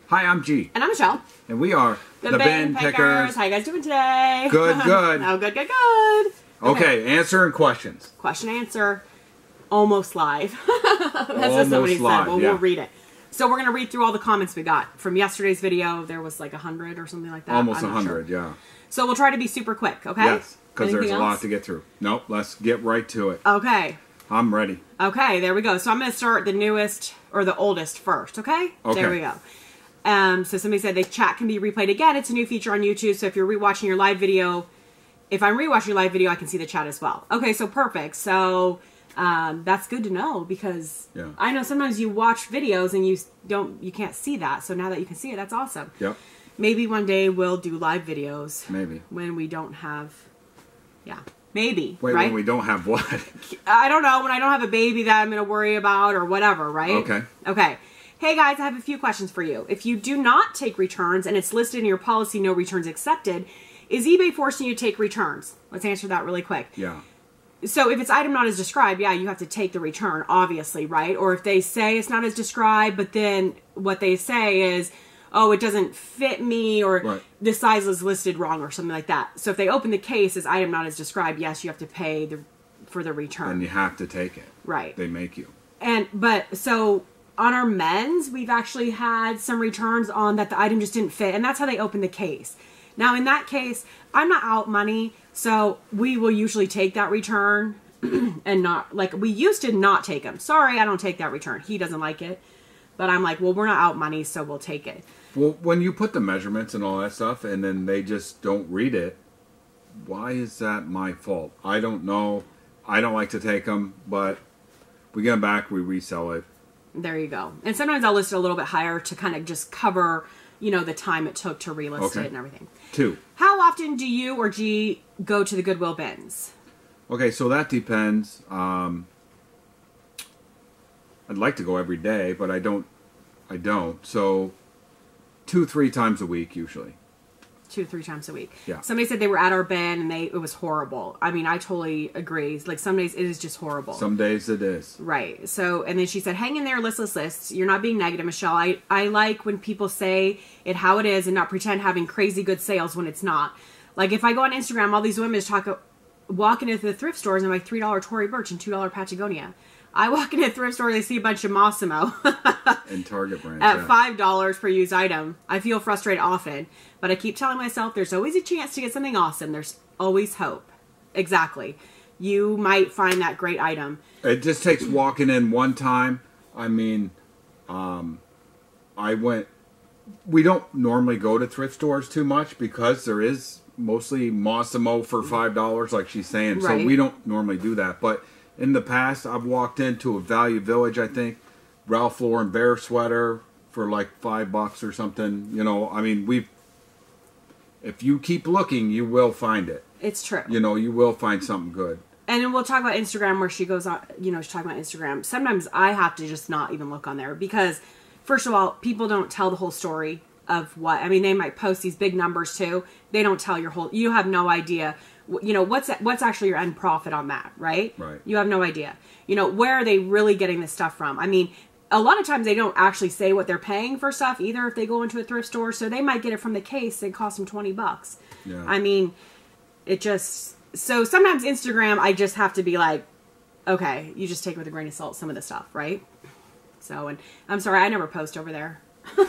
Hi, I'm G. And I'm Michelle. And we are the Bin Pickers. How you guys doing today? Good, good. Oh, good, good, good. Okay, answering questions. Question answer. Almost live. That's what somebody said. Well, yeah. we'll read it. So we're going to read through all the comments we got. From yesterday's video, there was like 100 or something like that. Almost 100, yeah. So we'll try to be super quick, okay? Yes, because there's a lot to get through. Nope, let's get right to it. Okay. I'm ready. Okay, there we go. So I'm going to start the newest, or the oldest first, okay? Okay. There we go. So somebody said the chat can be replayed again. It's a new feature on YouTube, so if you're rewatching your live video, if I'm rewatching your live video, I can see the chat as well. Okay, so perfect. So that's good to know, because I know sometimes you watch videos and you can't see that. So now that you can see it, that's awesome. Yep. Maybe one day we'll do live videos. Maybe. When we don't have, maybe. Wait, right? when we don't have what? I don't know. When I don't have a baby that I'm going to worry about or whatever, right? Okay. Okay. Hey guys, I have a few questions for you. If you do not take returns and it's listed in your policy, no returns accepted, is eBay forcing you to take returns? Let's answer that really quick. Yeah. So if it's item not as described, yeah, you have to take the return, obviously, right? Or if they say it's not as described, but then what they say is, oh, it doesn't fit me, or the size is listed wrong, or something like that. So if they open the case as item not as described, yes, you have to pay for the return. And you have to take it. Right. They make you. So on our men's, we've actually had some returns on that the item just didn't fit, and that's how they open the case. Now, in that case, I'm not out money, so we will usually take that return and not, like, we used to not take them. Sorry, I don't take that return. He doesn't like it. But I'm like, well, we're not out money, so we'll take it. Well, when you put the measurements and all that stuff, and then they just don't read it, why is that my fault? I don't know. I don't like to take them, but we get them back, we resell it. There you go. And sometimes I'll list it a little bit higher to kind of just cover, you know, the time it took to relist it and everything. 2. How often do you or G go to the Goodwill bins? Okay, so that depends. I'd like to go every day, but I don't. So 2-3 times a week usually. 2-3 times a week. Yeah. Somebody said they were at our bin and it was horrible. I mean, I totally agree. Like, some days it is just horrible. Some days it is. Right. So, and then she said, hang in there, listless lists. You're not being negative, Michelle. I like when people say it how it is and not pretend having crazy good sales when it's not. Like, if I go on Instagram, all these women walking into the thrift stores and like $3 Tory Burch and $2 Patagonia. I walk into a thrift store, they see a bunch of Mossimo and Target brands at $5 per used item. I feel frustrated often, but I keep telling myself there's always a chance to get something awesome. There's always hope. Exactly. You might find that great item. It just takes walking in one time. I mean, we don't normally go to thrift stores too much because there is mostly Mossimo for $5, like she's saying. Right. So we don't normally do that. But in the past, I've walked into a Value Village, I think, Ralph Lauren Bear sweater for like $5 or something. You know, I mean, if you keep looking, you will find it. It's true. You know, you will find something good. And then we'll talk about Instagram, where she goes on, you know, she's talking about Instagram. Sometimes I have to just not even look on there because, first of all, people don't tell the whole story of what, I mean, they might post these big numbers too. They don't tell you have no idea. You know, what's actually your end profit on that, right? Right. You have no idea. You know, where are they really getting this stuff from? I mean, a lot of times they don't actually say what they're paying for stuff either if they go into a thrift store. So they might get it from the case and cost them $20. Yeah. I mean, so sometimes Instagram, I just have to be like, okay, you just take it with a grain of salt, some of the stuff, right? So, and I'm sorry, I never post over there.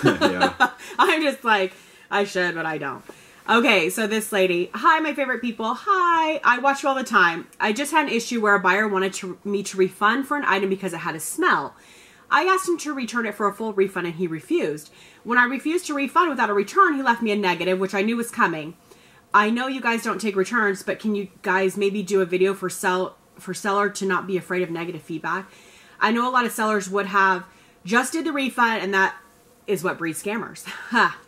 Yeah. I'm just like, I should, but I don't. Okay, so this lady, hi, my favorite people. Hi, I watch you all the time. I just had an issue where a buyer wanted me to refund for an item because it had a smell. I asked him to return it for a full refund and he refused. When I refused to refund without a return, he left me a negative, which I knew was coming. I know you guys don't take returns, but can you guys maybe do a video for seller to not be afraid of negative feedback? I know a lot of sellers would have just did the refund, and that is what breeds scammers.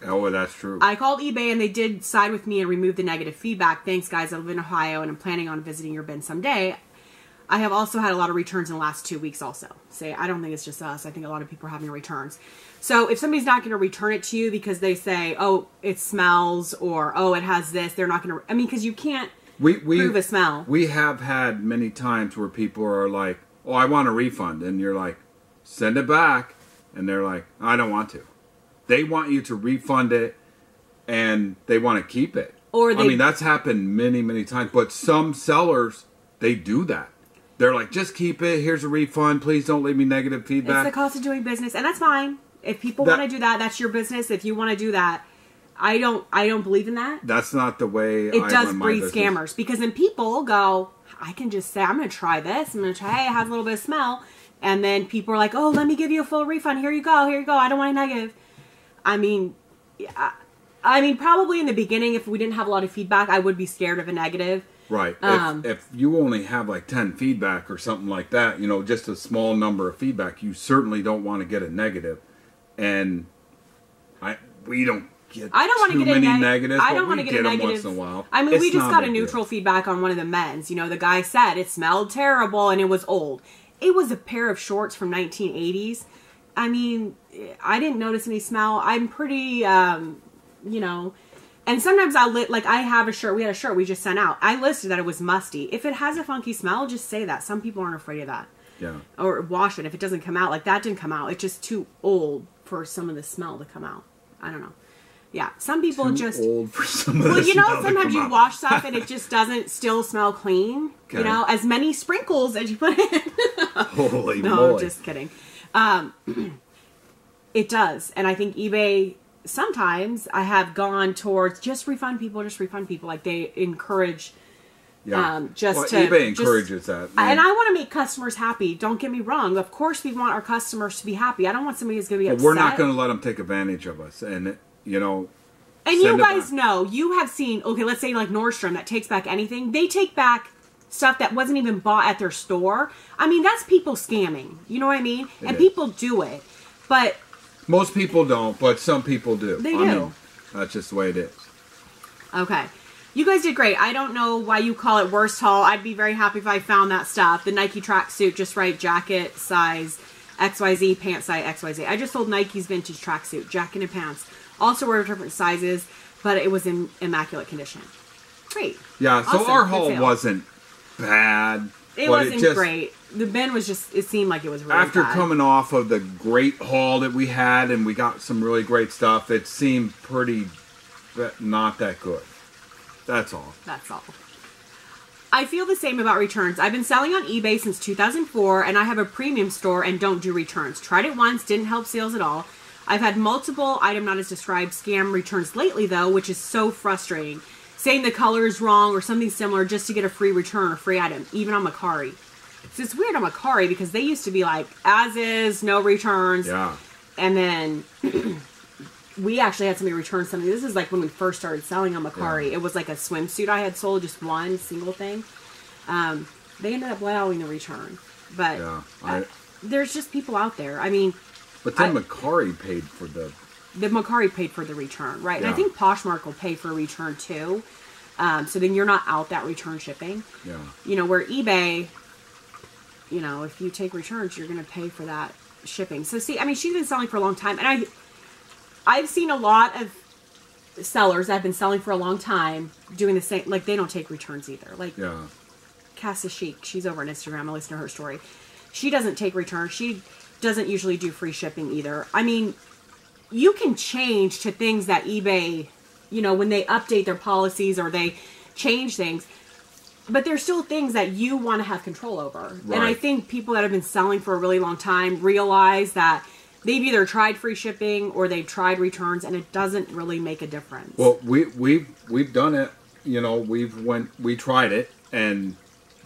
Oh, that's true. I called eBay and they did side with me and remove the negative feedback. Thanks, guys. I live in Ohio and I'm planning on visiting your bin someday. I have also had a lot of returns in the last 2 weeks also. I don't think it's just us. I think a lot of people are having returns. So if somebody's not going to return it to you because they say, oh, it smells, or, oh, it has this, they're not going to, I mean, because you can't prove a smell. We have had many times where people are like, oh, I want a refund. And you're like, send it back. And they're like, I don't want to. they want you to refund it and they want to keep it. Or they, I mean, that's happened many, many times. But some sellers, they do that. They're like, just keep it. Here's a refund. Please don't leave me negative feedback. It's the cost of doing business, and that's fine. If people want to do that, that's your business. If you want to do that, I don't believe in that. That's not the way it does breed scammers, because then people go, I can just say, I'm going to try this. I'm going to try, hey, it has a little bit of smell. And then people are like, oh, let me give you a full refund. Here you go. Here you go. I don't want a negative. I mean, probably in the beginning, if we didn't have a lot of feedback, I would be scared of a negative. Right. If you only have like 10 feedback or something like that, you know, just a small number of feedback, you certainly don't want to get a negative. And we don't get I don't want to get many negatives. I don't want to get a negative once in a while. I mean, we just got a neutral feedback on one of the men's. You know, the guy said it smelled terrible and it was old. It was a pair of shorts from 1980s. I mean, I didn't notice any smell. I'm pretty, you know, and sometimes I have a shirt. We had a shirt we just sent out. I listed that it was musty. If it has a funky smell, just say that. Some people aren't afraid of that. Yeah. Or wash it if it doesn't come out. Like that didn't come out. It's just too old for some of the smell to come out. I don't know. Yeah, some people too old for some of the you know, smell sometimes you wash stuff and it just doesn't still smell clean. Okay. You know, as many sprinkles as you put in. Holy no, moly. Just kidding. It does, and I think eBay. Sometimes I have gone towards just refund people. Like they encourage. Yeah. eBay encourages that. And I want to make customers happy. Don't get me wrong. Of course, we want our customers to be happy. I don't want somebody who's going to be upset. We're not going to let them take advantage of us. And, you know. And you guys know, you have seen, okay, let's say like Nordstrom that takes back anything. They take back stuff that wasn't even bought at their store. I mean, that's people scamming. You know what I mean? And people do it. But. Most people don't, but some people do. They do. I mean, that's just the way it is. Okay. You guys did great. I don't know why you call it worst haul. I'd be very happy if I found that stuff. The Nike tracksuit, just right, jacket size XYZ, pant size XYZ. I just sold Nike's vintage tracksuit, jacket and pants. Also were different sizes, but it was in immaculate condition. Great. Yeah, so our haul wasn't bad. It wasn't great. The bin was just, it seemed like it was really after bad. Coming off of the great haul that we had and we got some really great stuff, it seemed pretty not that good. That's all. That's all. I feel the same about returns. I've been selling on eBay since 2004, and I have a premium store and don't do returns. Tried it once, didn't help sales at all. I've had multiple item not as described scam returns lately, though, which is so frustrating. Saying the color is wrong or something similar just to get a free return or free item, even on Macari. So it's weird on Macari because they used to be like, as is, no returns. Yeah. And then... we actually had somebody return something. This is like when we first started selling on Macari. Yeah. It was like a swimsuit I had sold, just one single thing. They ended up allowing the return. But yeah, there's just people out there. I mean... But then Macari paid for the... The Macari paid for the return, right? Yeah. And I think Poshmark will pay for a return too. So then you're not out that return shipping. Yeah. You know, where eBay, you know, if you take returns, you're going to pay for that shipping. So see, I mean, she's been selling for a long time. And I've seen a lot of sellers that have been selling for a long time doing the same. Like, they don't take returns either. Like, Casa Chic, she's over on Instagram. I listen to her story. She doesn't take returns. She doesn't usually do free shipping either. I mean, you can change to things that eBay, you know, when they update their policies or they change things. But there's still things that you want to have control over. Right. And I think people that have been selling for a really long time realize that they've either tried free shipping or they've tried returns, and it doesn't really make a difference. Well, we've done it. You know, we tried it, and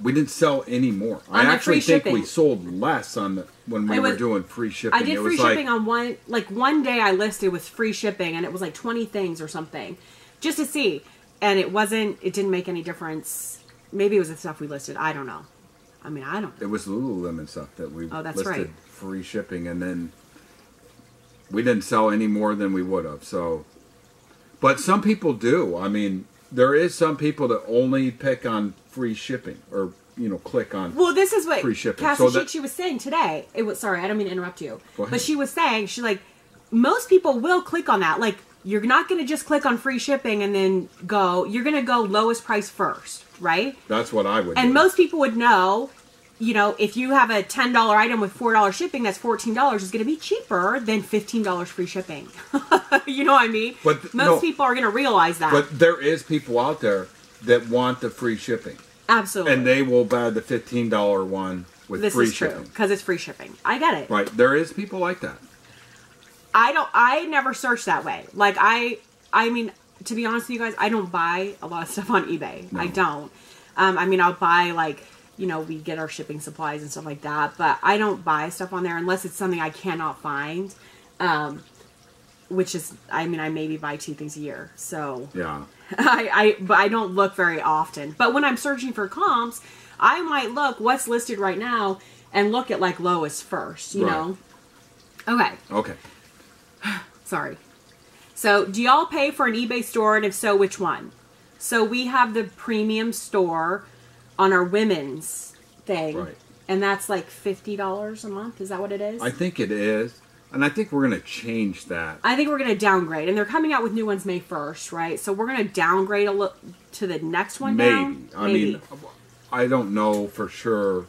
we didn't sell any more. I actually think we sold less when we were doing free shipping. I did free shipping on one day. I listed with free shipping, and it was like 20 things or something, just to see. And it didn't make any difference. Maybe it was the stuff we listed. I don't know. I mean, I don't know. It was Lululemon stuff that we listed right. free shipping, and then we didn't sell any more than we would have. So, but some people do. I mean, there is some people that only pick on free shipping, or click on. Well, this is what free shipping. Cassie she was saying today. Sorry, I don't mean to interrupt you, but she was saying most people will click on that. Like, you're not going to just click on free shipping and then go. You're going to go lowest price first, right? That's what I would. And do. Most people would know you know, if you have a $10 item with $4 shipping, that's $14 is going to be cheaper than $15 free shipping. You know what I mean? But most people are going to realize that. But there is people out there that want the free shipping. Absolutely. And they will buy the $15 one with free shipping. This is true, because it's free shipping. I get it. Right. There is people like that. I never search that way. Like, I mean, to be honest with you guys, I don't buy a lot of stuff on eBay. No. I don't. I mean, I'll buy, like, you know, we get our shipping supplies and stuff like that, but I don't buy stuff on there unless it's something I cannot find, which is, I mean, I maybe buy 2 things a year, so. Yeah. But I don't look very often. But when I'm searching for comps, I might look what's listed right now and look at, like, lowest first, you know? Okay. Okay. Sorry. So, do y'all pay for an eBay store, and if so, which one? So, we have the premium store on our women's thing. Right. And that's like $50 a month. Is that what it is? I think it is. And I think we're going to change that. I think we're going to downgrade. And they're coming out with new ones May 1st, right? So, we're going to downgrade a little to the next one down. Maybe. I mean, I don't know for sure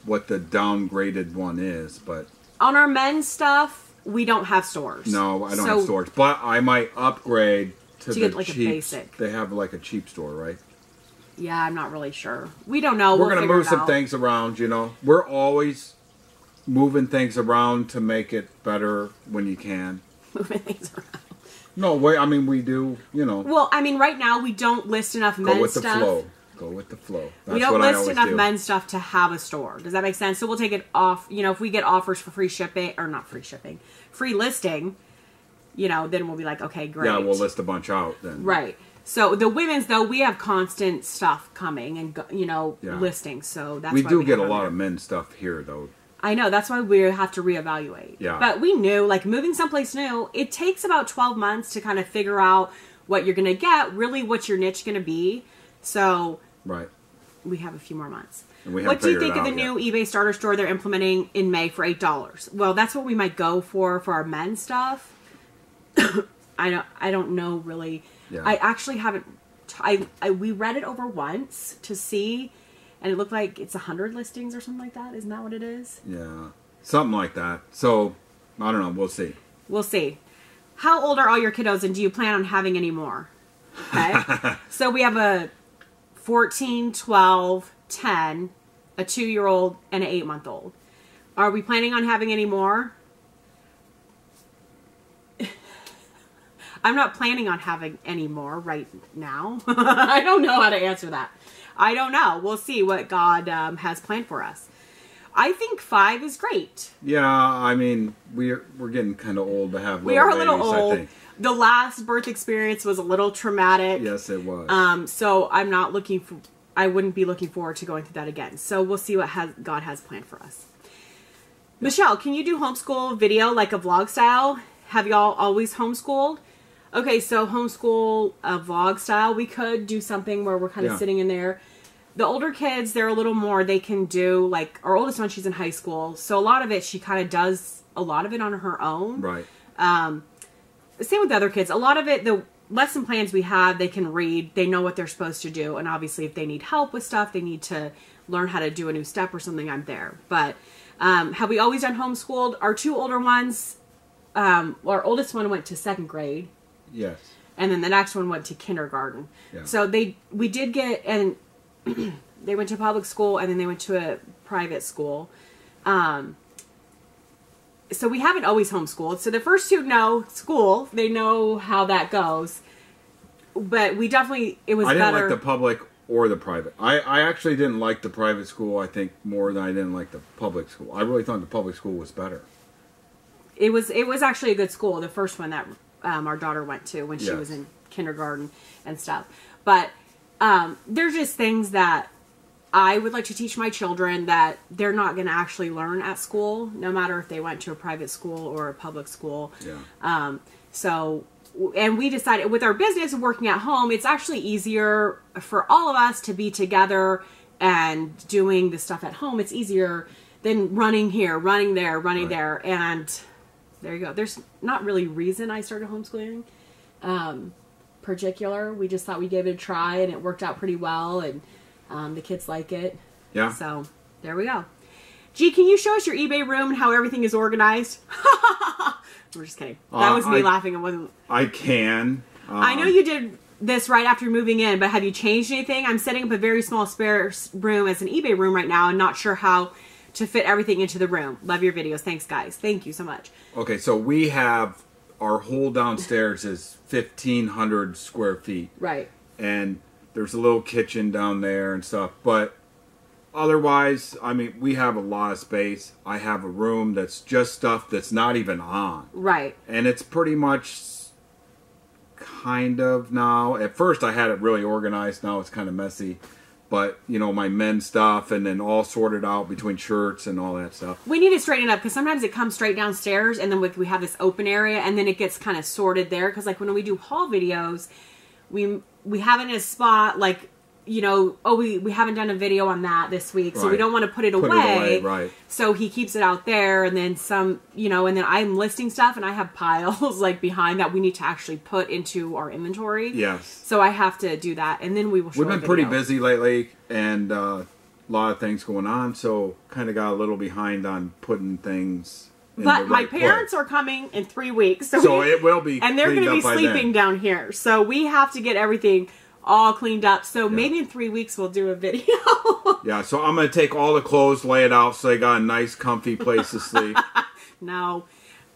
what the downgraded one is, but... On our men's stuff, we don't have stores. No, I don't have stores. But I might upgrade to the get like cheap. A basic. They have like a cheap store, right? Yeah, I'm not really sure. We don't know. We're going to move some things around, you know. We're always moving things around to make it better when you can. Moving things around. No, wait, I mean, we do, you know. Well, I mean, right now we don't list enough men's stuff. Go with the flow. Go with the flow. That's we don't what list enough men's stuff to have a store. Does that make sense? So we'll take it off. You know, if we get offers for free shipping, or not free shipping, free listing, you know, then we'll be like, okay, great. Yeah, we'll list a bunch out then. Right. So the women's, though, we have constant stuff coming and, you know, listings. So that's why we do get a lot of men's stuff here, though. I know. That's why we have to reevaluate. Yeah. But we knew, like, moving someplace new, it takes about 12 months to kind of figure out what you're going to get, really what your niche going to be. So... Right. We have a few more months. What do you think of the new eBay starter store they're implementing in May for $8? Well, that's what we might go for our men's stuff. I don't know really. Yeah. I actually haven't. We read it over once to see, and it looked like it's 100 listings or something like that. Isn't that what it is? Yeah, something like that. So I don't know. We'll see. We'll see. How old are all your kiddos, and do you plan on having any more? Okay. So we have a 14, 12, 10, a 2-year-old, and an 8-month-old. Are we planning on having any more? I'm not planning on having any more right now. I don't know how to answer that. I don't know. We'll see what God has planned for us. I think 5 is great. Yeah, I mean, we're getting kind of old to have little babies. We are a little old. I think. The last birth experience was a little traumatic. Yes, it was. So I'm not looking for. I wouldn't be looking forward to going through that again. So we'll see what God has planned for us. Michelle, can you do homeschool video like a vlog style? Have y'all always homeschooled? Okay, so homeschool vlog style. We could do something where we're kind of sitting in there. The older kids, they're a little more. They can do, like, our oldest one, she's in high school. So a lot of it, she kind of does a lot of it on her own. Right. Same with the other kids. A lot of it, the lesson plans we have, they can read. They know what they're supposed to do. And obviously, if they need help with stuff, they need to learn how to do a new step or something, I'm there. But have we always done homeschooled? Our 2 older ones, our oldest one went to 2nd grade. Yes. And then the next one went to kindergarten. Yeah. So we did get, and they went to public school, and then they went to a private school. So we haven't always homeschooled. So the first 2 know school. They know how that goes. But we definitely, it was better. I didn't like the public or the private. I actually didn't like the private school, I think, more than I didn't like the public school. I really thought the public school was better. It was actually a good school, the first one that our daughter went to when she was in kindergarten and stuff. But there's just things that I would like to teach my children that they're not going to actually learn at school, no matter if they went to a private school or a public school. Yeah. And we decided with our business and working at home, it's actually easier for all of us to be together and doing the stuff at home. It's easier than running here, running there, running there. And there you go. There's not really reason I started homeschooling. Particular. We just thought we gave it a try and it worked out pretty well, and the kids like it. Yeah. So There we go. Gee, can you show us your eBay room and how everything is organized? We're just kidding. That was me laughing. It wasn't. I can. I know you did this right after moving in, but have you changed anything? I'm setting up a very small spare room as an eBay room right now and not sure how to fit everything into the room. Love your videos. Thanks, guys. Thank you so much. Okay, so we have our whole downstairs is 1,500 square feet. Right. And there's a little kitchen down there and stuff. But otherwise, I mean, we have a lot of space. I have a room that's just stuff that's not even on. Right. And it's pretty much kind of now. At first, I had it really organized. Now it's kind of messy. But, you know, my men's stuff and then all sorted out between shirts and all that stuff. We need to straighten it up because sometimes it comes straight downstairs and then we have this open area and then it gets kind of sorted there. Because, like, when we do haul videos, we have it in a spot, like, you know, oh, we haven't done a video on that this week, so we don't want to put it away. Right. So he keeps it out there, and then some, you know, and then I'm listing stuff, and I have piles, like, behind that we need to actually put into our inventory. Yes. So I have to do that, and then we will show We've been pretty busy lately, and a lot of things going on, so kind of got a little behind on putting things in the right my parents are coming in 3 weeks. So it will be and they're going to be sleeping down here. So we have to get everything all cleaned up. So maybe in 3 weeks we'll do a video. Yeah, so I'm going to take all the clothes, lay it out so they got a nice, comfy place to sleep. No.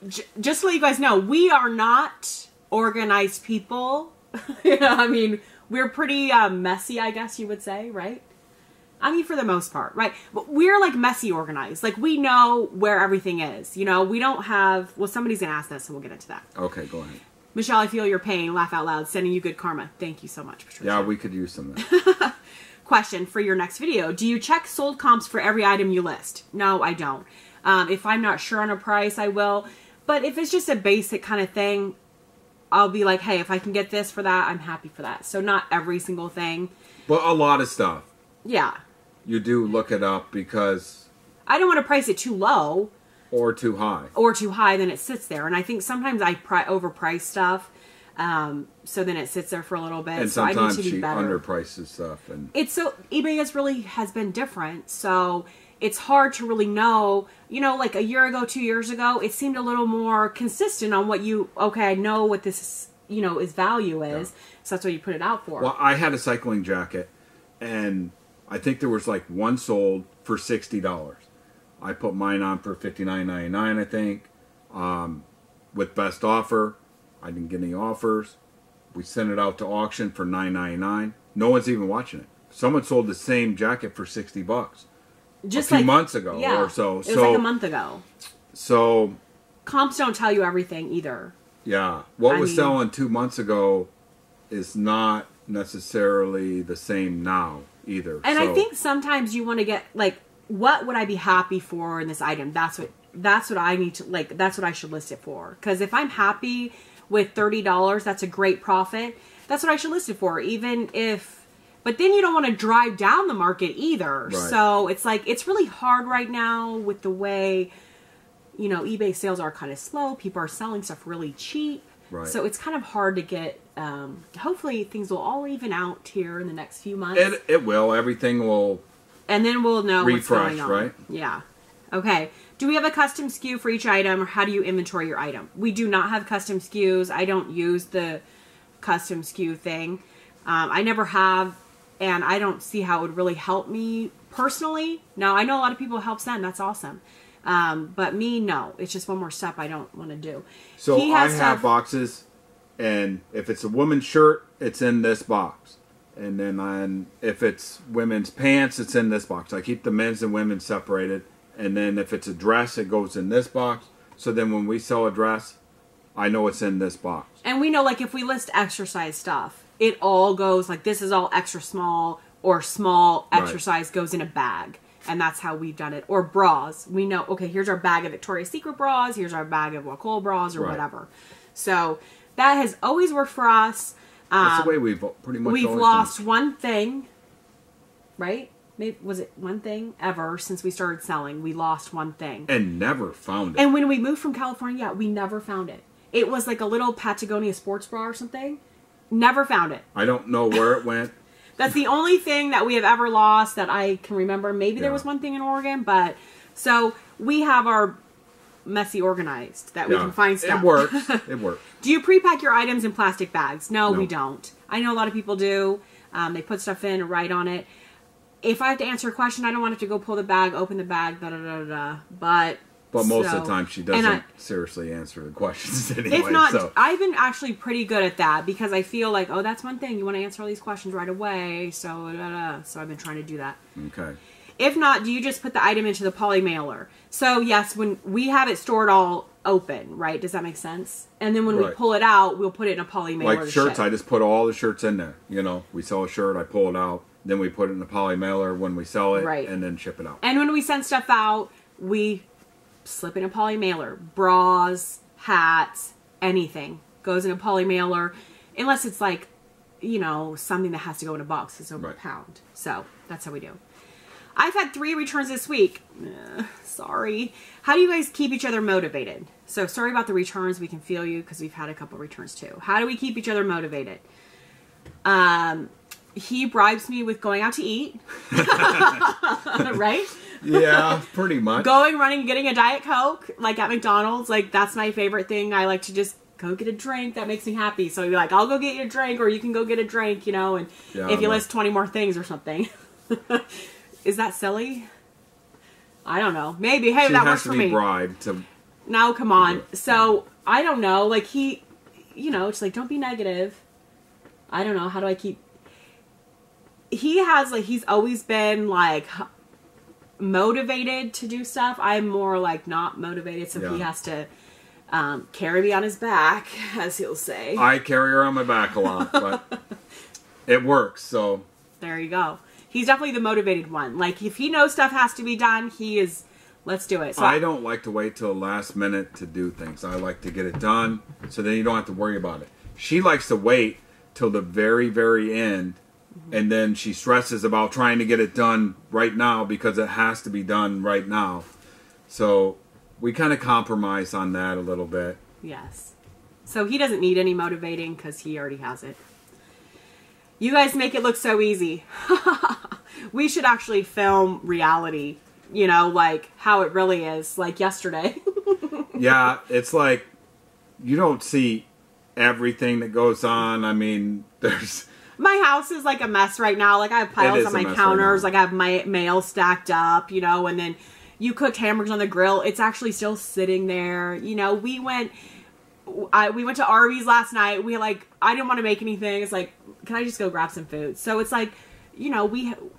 Just to let you guys know, we are not organized people. I mean, we're pretty messy, I guess you would say, right? I mean, for the most part, right? But we're, like, messy organized. Like, we know where everything is. You know, we don't have... Well, somebody's going to ask this, so we'll get into that. Okay, go ahead. Michelle, I feel your pain. Laugh out loud. Sending you good karma. Thank you so much, Patricia. Yeah, we could use some of that. Question for your next video. Do you check sold comps for every item you list? No, I don't. If I'm not sure on a price, I will. But if it's just a basic kind of thing, I'll be like, hey, if I can get this for that, I'm happy for that. So not every single thing. But a lot of stuff. Yeah. You do look it up because... I don't want to price it too low. Or too high. Or too high, then it sits there. And I think sometimes I overprice stuff. So then it sits there for a little bit. And so sometimes I need to be better. underprices stuff. And it's so... eBay has been different. So it's hard to really know. You know, like a year ago, 2 years ago, it seemed a little more consistent on what you... Okay, I know what this, you know, is value is. Yeah. So that's what you put it out for. Well, I had a cycling jacket. And I think there was like one sold for $60. I put mine on for $59.99, I think, with best offer. I didn't get any offers. We sent it out to auction for $9.99. No one's even watching it. Someone sold the same jacket for $60 just a few months ago or so. It was like a month ago. So comps don't tell you everything either. Yeah, what was selling 2 months ago is not necessarily the same now either. And I think sometimes you want to get like, what would I be happy for in this item? That's what I need to, like, that's what I should list it for. Because if I'm happy with $30, that's a great profit. That's what I should list it for. Even if, but then you don't want to drive down the market either. Right. So it's like, it's really hard right now with the way, you know, eBay sales are kind of slow. People are selling stuff really cheap. Right. So it's kind of hard to get, hopefully things will all even out here in the next few months. It will. Everything will. And then we'll know what's going on. Right? Yeah. Okay. Do we have a custom SKU for each item, or how do you inventory your item? We do not have custom SKUs. I don't use the custom SKU thing. I never have, and I don't see how it would really help me personally. Now, I know a lot of people it helps them. That's awesome. But me, no. It's just one more step I don't want to do. So I have boxes, and if it's a woman's shirt, it's in this box. And then if it's women's pants, it's in this box. I keep the men's and women's separated. And then if it's a dress, it goes in this box. So then when we sell a dress, I know it's in this box. And we know, like, if we list exercise stuff, it all goes, like, this is all extra small, or small exercise goes in a bag. And that's how we've done it. Or bras. We know, okay, here's our bag of Victoria's Secret bras. Here's our bag of Wacoal bras or whatever. So that has always worked for us. That's the way we've pretty much We've lost one thing, right? Maybe, was it one thing ever since we started selling? We lost one thing. And never found it. And when we moved from California, we never found it. It was like a little Patagonia sports bra or something. Never found it. I don't know where it went. That's the only thing that we have ever lost that I can remember. Maybe there was one thing in Oregon, but so we have our messy organized that we can find stuff. It works. It works. Do you pre-pack your items in plastic bags? No, we don't. I know a lot of people do. They put stuff in and write on it. If I have to answer a question, I don't want to have to go pull the bag, open the bag, da-da-da-da. But most of the time, she doesn't seriously answer the questions anyway. If not, I've been actually pretty good at that because I feel like, oh, that's one thing. You want to answer all these questions right away. So I've been trying to do that. Okay. If not, do you just put the item into the poly mailer? So, yes, when we have it stored all open, right? Does that make sense? And then when we pull it out, we'll put it in a poly mailer. Like shirts, I just put all the shirts in there. You know, we sell a shirt, I pull it out. Then we put it in the poly mailer when we sell it, and then ship it out. And when we send stuff out, we slip in a poly mailer. Bras, hats, anything goes in a poly mailer, unless it's like, you know, something that has to go in a box. It's over a pound. So that's how we do. I've had 3 returns this week. Sorry. How do you guys keep each other motivated? So sorry about the returns. We can feel you because we've had a couple returns too. How do we keep each other motivated? He bribes me with going out to eat. Right? Yeah, pretty much. Going, running, getting a Diet Coke, like at McDonald's. Like, that's my favorite thing. I like to just go get a drink. That makes me happy. So you're like, I'll go get you a drink, or you can go get a drink, you know, and if you list 20 more things or something. Is that silly? I don't know. Maybe. Hey, that works for me. She has to be bribed to... No, come on. So, I don't know. Like, he, you know, it's like, don't be negative. I don't know. How do I keep... He has, like, he's always been, like, motivated to do stuff. I'm more, like, not motivated, so he has to carry me on his back, as he'll say. I carry her on my back a lot, but it works, so... There you go. He's definitely the motivated one. Like, if he knows stuff has to be done, he is, let's do it. So I don't like to wait till the last minute to do things. I like to get it done, so then you don't have to worry about it. She likes to wait till the very, very end, and then she stresses about trying to get it done right now because it has to be done right now. So we kind of compromise on that a little bit. Yes. So he doesn't need any motivating because he already has it. You guys make it look so easy. We should actually film reality, you know, like how it really is, like yesterday. Yeah, it's like you don't see everything that goes on. I mean, there's... My house is like a mess right now. Like, I have piles on my counters. Like, I have my mail stacked up, you know, and then you cooked hamburgers on the grill. It's actually still sitting there. You know, we went to Arby's last night. I didn't want to make anything. It's like, can I just go grab some food? So it's like, you know,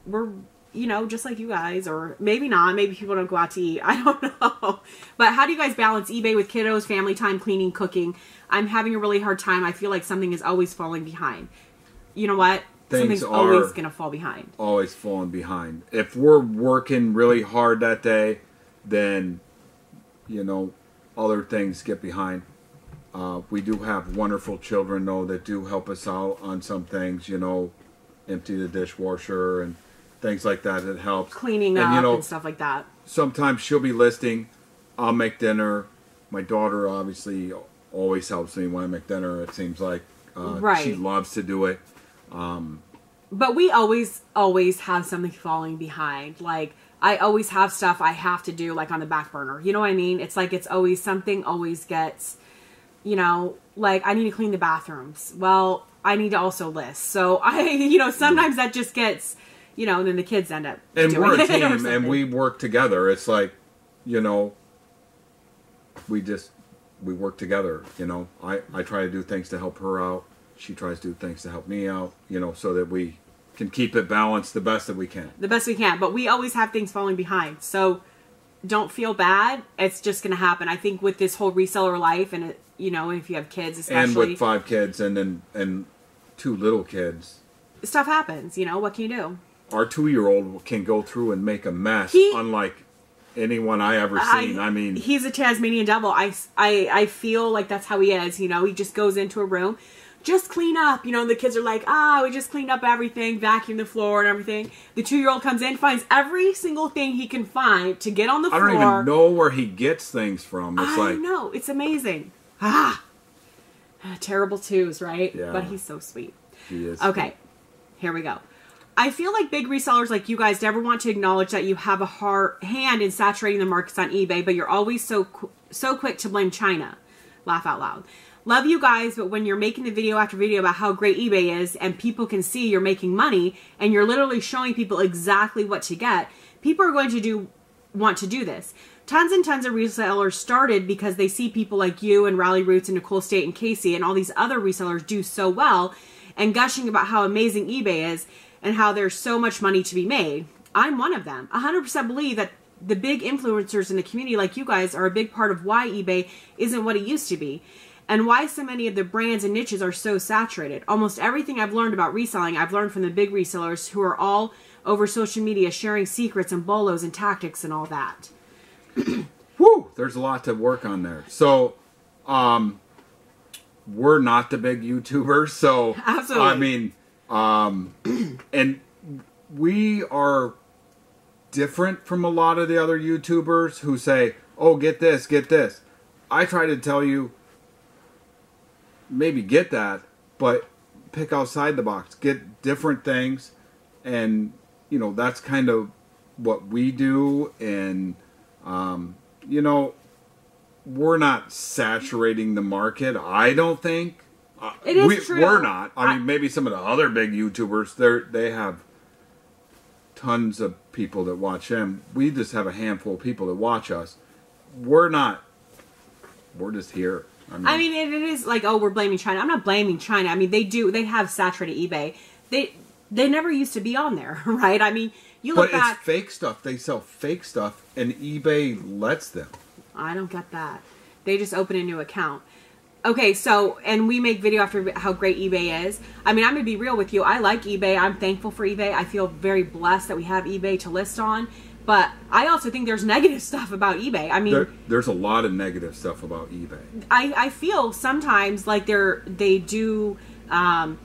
we're, you know, just like you guys, or maybe not. Maybe people don't go out to eat. I don't know. But how do you guys balance eBay with kiddos, family time, cleaning, cooking? I'm having a really hard time. I feel like something is always falling behind. You know what? Something's always going to fall behind. Always falling behind. If we're working really hard that day, then, you know, other things get behind. We do have wonderful children, though, that do help us out on some things, you know, empty the dishwasher and things like that. It helps. Cleaning up, you know, and stuff like that. Sometimes she'll be listing. I'll make dinner. My daughter obviously always helps me when I make dinner, it seems like. She loves to do it. But we always have something falling behind. Like, I always have stuff I have to do, like, on the back burner. You know what I mean? It's like, it's always, something always gets, you know, like, I need to clean the bathrooms. Well, I need to also list. So, you know, sometimes that just gets, you know, and then the kids end up doing we're a it team, and we work together. It's like, you know, we work together, you know. I try to do things to help her out. She tries to do things to help me out, you know, so that we can keep it balanced the best that we can. The best we can. But we always have things falling behind. So don't feel bad. It's just going to happen. I think with this whole reseller life, and, you know, if you have kids especially. And with 5 kids and 2 little kids. Stuff happens, you know. What can you do? Our 2-year-old can go through and make a mess, unlike anyone I ever seen. I mean, he's a Tasmanian devil. I feel like that's how he is, you know. He just goes into a room. Just clean up. You know, the kids are like, we just cleaned up everything, vacuumed the floor and everything. The 2-year-old comes in, finds every single thing he can find to get on the floor. I don't even know where he gets things from. It's I know. It's amazing. Terrible twos, right? Yeah. But he's so sweet. He is. Okay. Here we go. I feel like big resellers like you guys never want to acknowledge that you have a hard hand in saturating the markets on eBay, but you're always so quick to blame China. Laugh out loud. Love you guys, but when you're making the video after video about how great eBay is and people can see you're making money and you're literally showing people exactly what to get, people are going to want to do this. Tons and tons of resellers started because they see people like you and Rally Roots and Nicole State and Casey and all these other resellers do so well and gushing about how amazing eBay is and how there's so much money to be made. I'm one of them. 100% believe that the big influencers in the community like you guys are a big part of why eBay isn't what it used to be and why so many of the brands and niches are so saturated. Almost everything I've learned about reselling, I've learned from the big resellers who are all over social media sharing secrets and bolos and tactics and all that. Whew, there's a lot to work on there. So, we're not the big YouTubers, so absolutely. I mean, and we are different from a lot of the other YouTubers who say, "Oh, get this, get this." I try to tell you, maybe get that, but pick outside the box, get different things, and you know that's kind of what we do, and you know. We're not saturating the market. I don't think. It is true. We're not. I mean, maybe some of the other big YouTubers, they have tons of people that watch them. We just have a handful of people that watch us. We're not. We're just here. I mean, it is like, oh, we're blaming China. I'm not blaming China. I mean, they have saturated eBay. They never used to be on there, right? I mean, you look back. But it's fake stuff. They sell fake stuff, and eBay lets them. I don't get that. They just open a new account. Okay, so, and we make video after how great eBay is. I mean, I'm going to be real with you. I like eBay. I'm thankful for eBay. I feel very blessed that we have eBay to list on. But I also think there's negative stuff about eBay. I mean, there's a lot of negative stuff about eBay. I feel sometimes like they do, I'm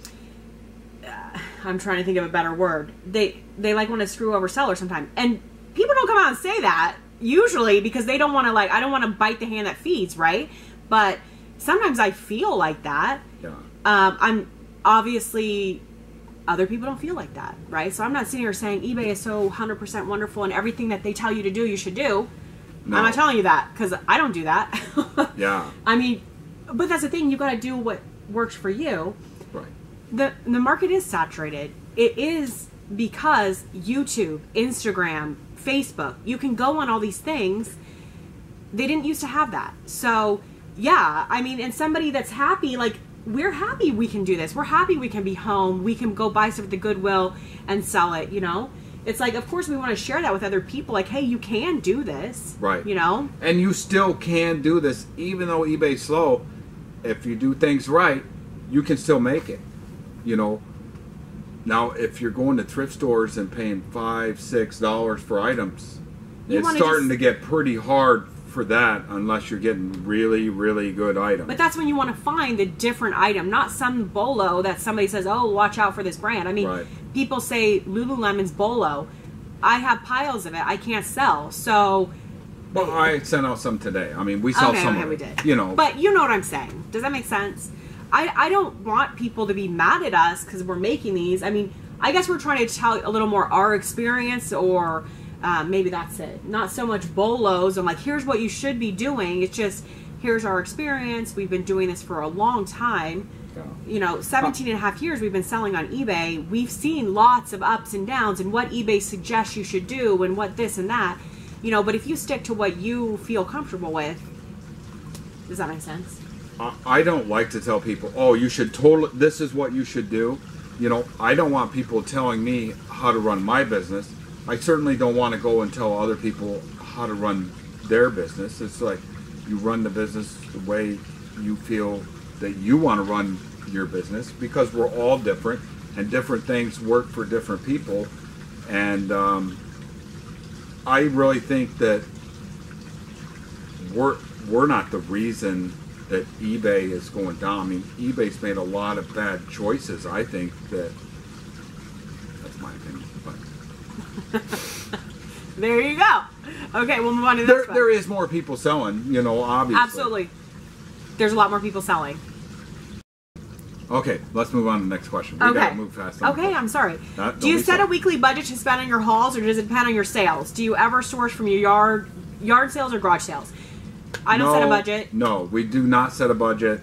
trying to think of a better word. They like want to screw over sellers sometimes. And people don't come out and say that. Usually because they don't want to, like, I don't want to bite the hand that feeds, right? But sometimes I feel like that. Yeah. I'm obviously, other people don't feel like that, right? So I'm not sitting here saying eBay is so 100% wonderful and everything that they tell you to do, you should do. No. I'm not telling you that because I don't do that. Yeah. I mean, but that's the thing. You got to do what works for you. Right. The market is saturated. It is because YouTube, Instagram, Facebook, you can go on all these things. They didn't used to have that. So yeah, I mean, and somebody that's happy, like, we're happy we can do this. We're happy we can be home. We can go buy stuff at the Goodwill and sell it, you know? It's like, of course we want to share that with other people. Like, hey, you can do this. Right. You know? And you still can do this, even though eBay's slow. If you do things right, you can still make it. You know? Now, if you're going to thrift stores and paying $5, $6 for items, it's starting to get pretty hard for that unless you're getting really, really good items. But that's when you want to find the different item, not some bolo that somebody says, oh, watch out for this brand. I mean, right. People say Lululemon's bolo. I have piles of it. I can't sell. So... Well, I sent out some today. I mean, we sell some of it. We did. You know. But you know what I'm saying. Does that make sense? I don't want people to be mad at us because we're making these. I mean, I guess we're trying to tell a little more our experience, or maybe that's it. Not so much bolos. I'm like, here's what you should be doing. It's just, here's our experience. We've been doing this for a long time. Yeah. You know, 17 and a half years we've been selling on eBay. We've seen lots of ups and downs and what eBay suggests you should do and what this and that. You know, but if you stick to what you feel comfortable with, does that make sense? I don't like to tell people, oh, you should this is what you should do. You know, I don't want people telling me how to run my business. I certainly don't want to go and tell other people how to run their business. It's like you run the business the way you feel that you want to run your business, because we're all different and different things work for different people. And I really think that we're not the reason that eBay is going down. I mean, eBay's made a lot of bad choices. I think that's my opinion. But there you go. Okay, we'll move on to the next one. There is more people selling, you know, obviously. Absolutely. There's a lot more people selling. Okay, let's move on to the next question. We gotta move fast on. Okay, I'm sorry. Do you set a weekly budget to spend on your hauls, or does it depend on your sales? Do you ever source from your yard sales or garage sales? I don't set a budget. No, we do not set a budget.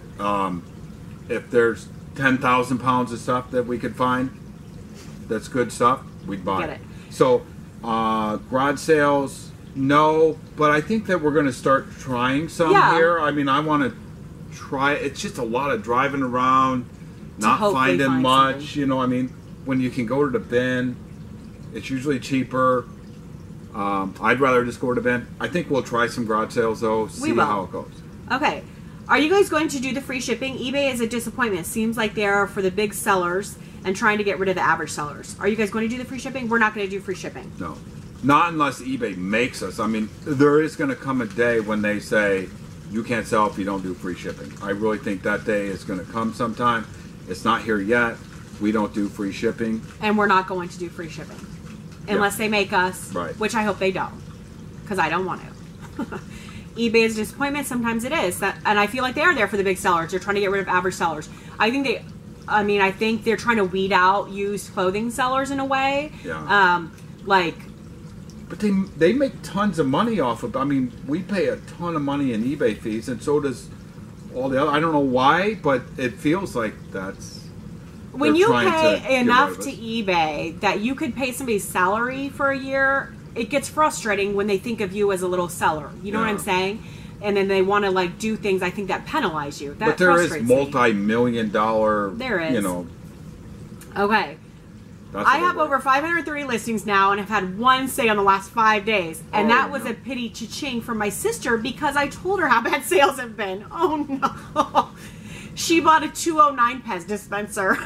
If there's 10,000 pounds of stuff that we could find, that's good stuff, we'd buy it. So, garage sales, no, but I think that we're going to start trying some here. I mean, I want to try. It's just a lot of driving around, not finding much. Something. You know, I mean, when you can go to the bin, it's usually cheaper. I'd rather just go to the bin. I think we'll try some garage sales though. See how it goes. Okay. Are you guys going to do the free shipping? eBay is a disappointment. Seems like they're for the big sellers and trying to get rid of the average sellers. Are you guys going to do the free shipping? We're not going to do free shipping. No. Not unless eBay makes us. I mean, there is going to come a day when they say, you can't sell if you don't do free shipping. I really think that day is going to come sometime. It's not here yet. We don't do free shipping. And we're not going to do free shipping. Unless they make us. Right. Which I hope they don't. Because I don't want to. eBay is a disappointment. Sometimes it is. And I feel like they are there for the big sellers. They're trying to get rid of average sellers. I think they're trying to weed out used clothing sellers in a way. Yeah. But they make tons of money off of. I mean, we pay a ton of money in eBay fees, and so does all the other. I don't know why, but it feels like that's. When you pay enough to eBay that you could pay somebody's salary for a year, it gets frustrating when they think of you as a little seller. You know what I'm saying? And then they want to do things, I think, that penalize you. That but there is multi-million-dollar. There is. You know. Okay. I have over 530 listings now and have had one sale in the last 5 days. And that was a pity cha-ching from my sister because I told her how bad sales have been. Oh, no. She bought a 209 Pez dispenser.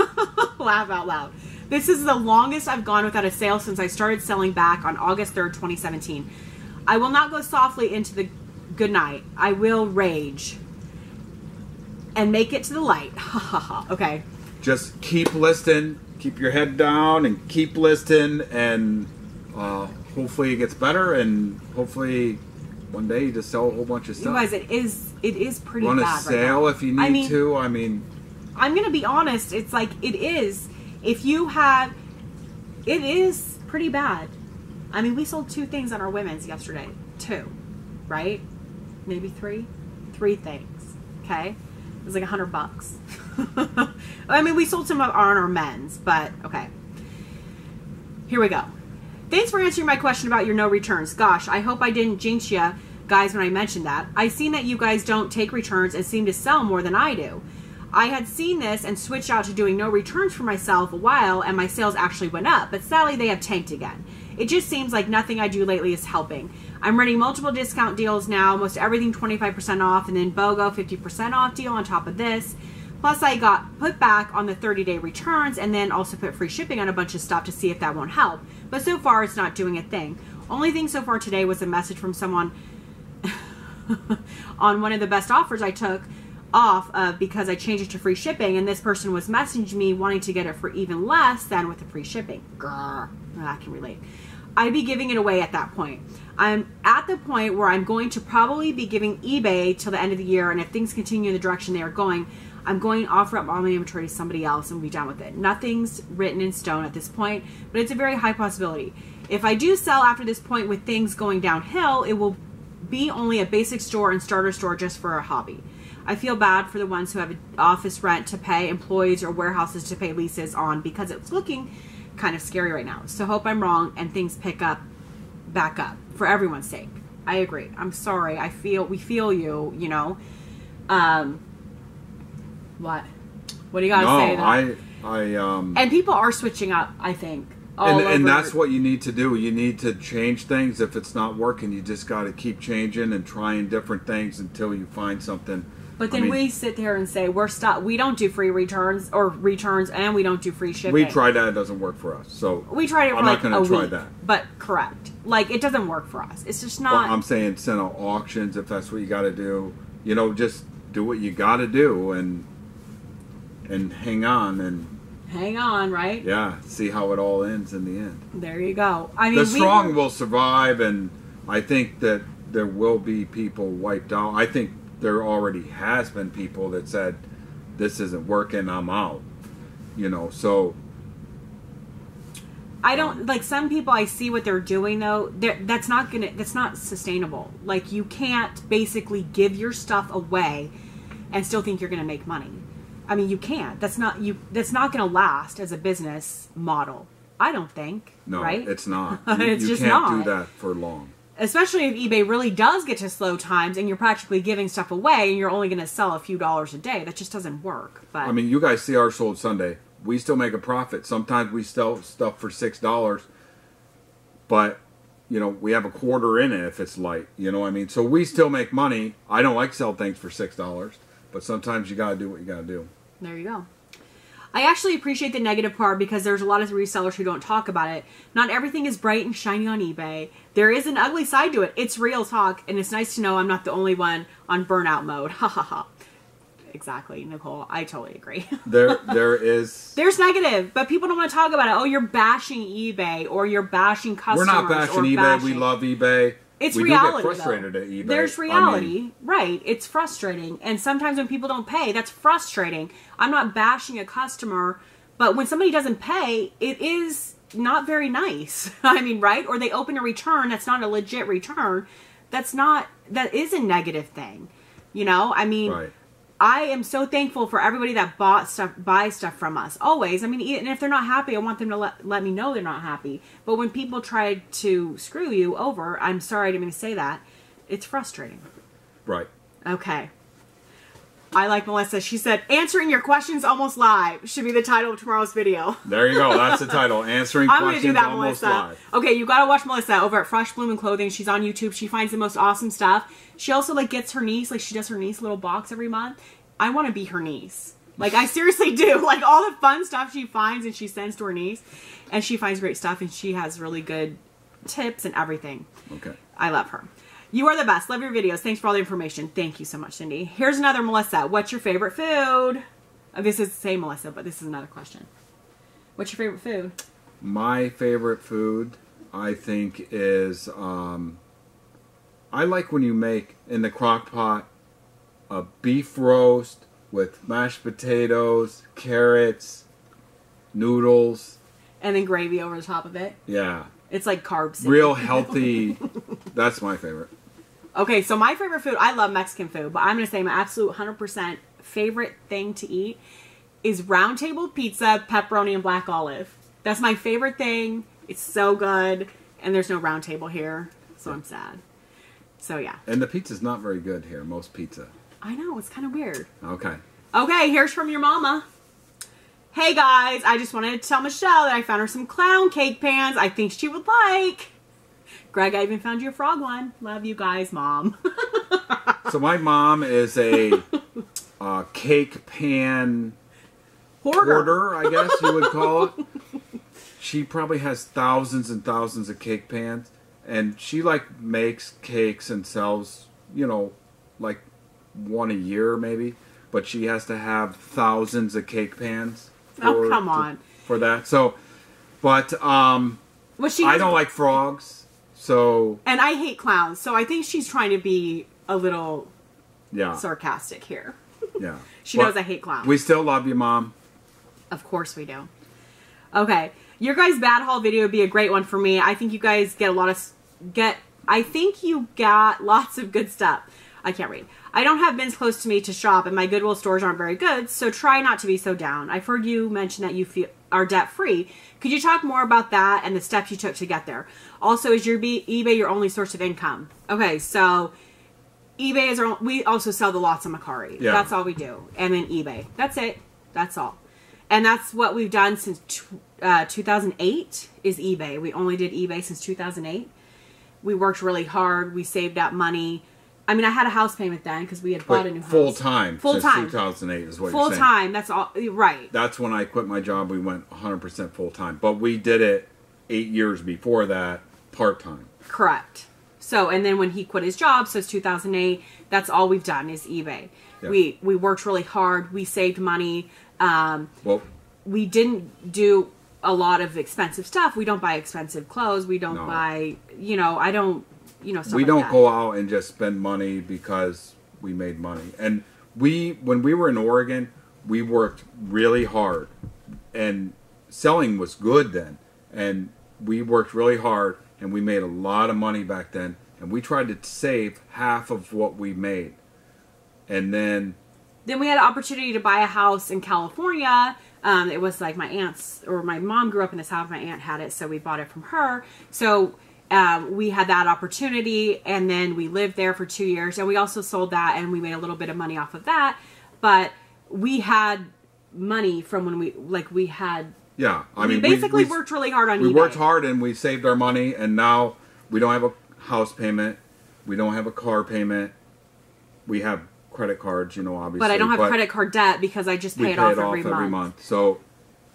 Laugh out loud. This is the longest I've gone without a sale since I started selling back on August 3rd, 2017. I will not go softly into the good night. I will rage and make it to the light. Okay. Just keep listing. Keep your head down and keep listing, and hopefully it gets better, and hopefully one day you just sell a whole bunch of stuff. You guys, it is pretty bad. Run a sale if you need to. I mean, I'm gonna be honest. It's like it is. If you have, it is pretty bad. I mean, we sold 2 things on our women's yesterday. 2, right? Maybe 3. 3 things. Okay, it was like $100. I mean, we sold some on our men's, but okay. Here we go. Thanks for answering my question about your no returns. Gosh, I hope I didn't jinx you guys when I mentioned that. I seen that you guys don't take returns and seem to sell more than I do. I had seen this and switched out to doing no returns for myself a while, and my sales actually went up, but sadly they have tanked again. It just seems like nothing I do lately is helping. I'm running multiple discount deals now, most everything 25% off, and then BOGO 50% off deal on top of this. Plus, I got put back on the 30-day returns and then also put free shipping on a bunch of stuff to see if that won't help. But so far, it's not doing a thing. Only thing so far today was a message from someone on one of the best offers I took off because I changed it to free shipping, and this person was messaging me wanting to get it for even less than with the free shipping. Grr, I can relate. I'd be giving it away at that point. I'm at the point where I'm going to probably be giving eBay till the end of the year, and if things continue in the direction they are going, I'm going to offer up all my inventory to somebody else and be done with it. Nothing's written in stone at this point, but it's a very high possibility. If I do sell after this point with things going downhill, it will be only a basic store and starter store just for a hobby. I feel bad for the ones who have an office rent to pay, employees or warehouses to pay leases on, because it's looking kind of scary right now. So hope I'm wrong and things pick up back up for everyone's sake. I agree. I'm sorry. We feel you, you know. What do you got to say? And people are switching up, I think. And that's what you need to do. You need to change things. If it's not working, you just got to keep changing and trying different things until you find something. But then we sit there and say, we don't do free returns, and we don't do free shipping. We tried that. It doesn't work for us. So we tried it for I'm not going to try that. But correct. Like, it doesn't work for us. It's just not. Well, I'm saying send out auctions if that's what you got to do. You know, just do what you got to do and hang on, right? Yeah, see how it all ends in the end. There you go. I mean, the strong will survive, and I think that there will be people wiped out. I think there already has been people that said, this isn't working, I'm out. You know, so I don't like some people. I see what they're doing though. That's not sustainable. Like you can't basically give your stuff away and still think you're gonna make money. I mean, you can't. That's not gonna last as a business model. I don't think. No, right? It's not. It's you just can't not. do that for long. Especially if eBay really does get to slow times and you're practically giving stuff away and you're only going to sell a few dollars a day. That just doesn't work. But I mean, you guys see our Sold Sunday. We still make a profit. Sometimes we sell stuff for $6, but, you know, we have a quarter in it if it's light. You know what I mean? So we still make money. I don't like sell things for $6, but sometimes you got to do what you got to do. There you go. I actually appreciate the negative part because there's a lot of resellers who don't talk about it. Not everything is bright and shiny on eBay. There is an ugly side to it. It's real talk, and it's nice to know I'm not the only one on burnout mode. Ha ha ha. Exactly, Nicole. I totally agree. There is... There's negative, but people don't want to talk about it. Oh, you're bashing eBay, or you're bashing customers. We're not bashing eBay. We love eBay. It's we reality, do get frustrated though. at eBay. There's reality, right. It's frustrating. And sometimes when people don't pay, that's frustrating. I'm not bashing a customer, but when somebody doesn't pay, it is not very nice. I mean, right? Or they open a return that's not a legit return. That is a negative thing. You know? I mean, right. I am so thankful for everybody that buys stuff from us. Always. I mean, and if they're not happy, I want them to let me know they're not happy. But when people try to screw you over, I'm sorry I didn't mean to say that. It's frustrating. Right. Okay. I like Melissa. She said, answering your questions almost live should be the title of tomorrow's video. There you go. That's the title. Answering I'm questions gonna do that, almost Melissa. live. Okay, you gotta watch Melissa over at Fresh Bloom and Clothing. She's on YouTube. She finds the most awesome stuff. She also gets her niece, she does her niece a little box every month. I want to be her niece. I seriously do. All the fun stuff she finds and she sends to her niece. And she finds great stuff and she has really good tips and everything. Okay. I love her. You are the best. Love your videos. Thanks for all the information. Thank you so much, Cindy. Here's another Melissa. What's your favorite food? This is the same Melissa, but this is another question. What's your favorite food? My favorite food, I think, is I like when you make in the crock pot a beef roast with mashed potatoes, carrots, noodles. And then gravy over the top of it. Yeah. It's like carbs. Real healthy. That's my favorite. Okay, so my favorite food, I love Mexican food, but I'm going to say my absolute 100% favorite thing to eat is round table pizza, pepperoni, and black olive. That's my favorite thing. It's so good. And there's no round table here, so I'm sad. So, yeah. And the pizza's not very good here, most pizza. I know, it's kind of weird. Okay. Okay, here's from your mama. Hey guys, I just wanted to tell Michelle that I found her some clown cake pans I think she would like. Greg, I even found you a frog one. Love you guys, Mom. So my mom is a cake pan hoarder, I guess you would call it. She probably has thousands and thousands of cake pans. And she makes cakes and sells, one a year maybe. But she has to have thousands of cake pans. Oh, come on. For that. So, but I don't like frogs. So. And I hate clowns. So I think she's trying to be a little sarcastic here. Yeah. She knows I hate clowns. We still love you, Mom. Of course we do. Okay. Your guys' bad haul video would be a great one for me. I think you guys I think you got lots of good stuff. I can't read. I don't have bins close to me to shop, and my Goodwill stores aren't very good, so try not to be so down. I've heard you mention that you are debt-free. Could you talk more about that and the steps you took to get there? Also, is your eBay your only source of income? Okay, so eBay is we also sell the lots on Mercari. Yeah. That's all we do. And then eBay. That's it. That's all. And that's what we've done since 2008 is eBay. We only did eBay since 2008. We worked really hard. We saved up money. I mean, I had a house payment then because we had bought a new house. Full-time. Since 2008 is what you're saying. Full-time. That's all. Right. That's when I quit my job. We went 100% full-time. But we did it 8 years before that, part-time. Correct. So, and then when he quit his job, so it's 2008, that's all we've done is eBay. Yeah. We worked really hard. We saved money. We didn't do a lot of expensive stuff. We don't buy expensive clothes. We don't buy, I don't, stuff we like don't that. go out and just spend money because we made money. And when we were in Oregon, we worked really hard, and selling was good then, and we worked really hard, and we made a lot of money back then, and we tried to save half of what we made. And then we had an opportunity to buy a house in California. It was like my aunt's, or my mom grew up in this house. My aunt had it, so we bought it from her. So we had that opportunity, and then we lived there for 2 years, and we also sold that, and we made a little bit of money off of that. But we had money from when we had. Yeah, I mean, we basically worked really hard on eBay. We worked hard, and we saved our money, and now we don't have a house payment. We don't have a car payment. We have credit cards, obviously. But I don't have credit card debt because I just pay it off every month. So,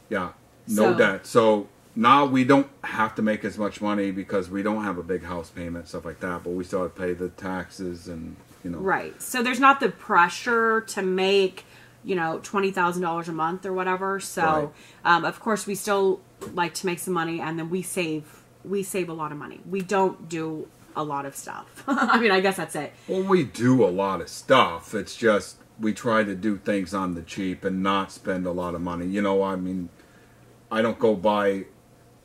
yeah, no debt. So now we don't have to make as much money because we don't have a big house payment, stuff like that. But we still have to pay the taxes and, Right. So there's not the pressure to make, $20,000 a month or whatever. So, right. Of course, we still like to make some money, and then we save a lot of money. We don't do a lot of stuff. I mean, I guess that's it. Well, we do a lot of stuff. It's just we try to do things on the cheap and not spend a lot of money. I mean, I don't go buy